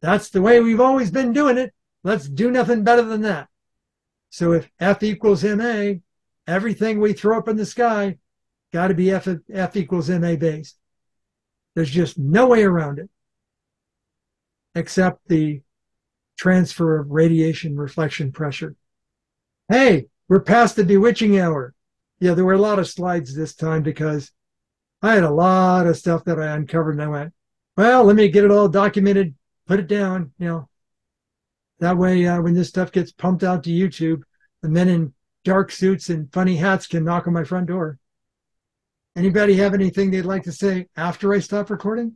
that's the way we've always been doing it. Let's do nothing better than that. So if F equals MA, everything we throw up in the sky got to be F equals MA based. There's just no way around it except the transfer of radiation reflection pressure. Hey, we're past the bewitching hour. Yeah, there were a lot of slides this time because I had a lot of stuff that I uncovered and I went, well, let me get it all documented, put it down, That way, when this stuff gets pumped out to YouTube, the men in dark suits and funny hats can knock on my front door. Anybody have anything they'd like to say after I stop recording?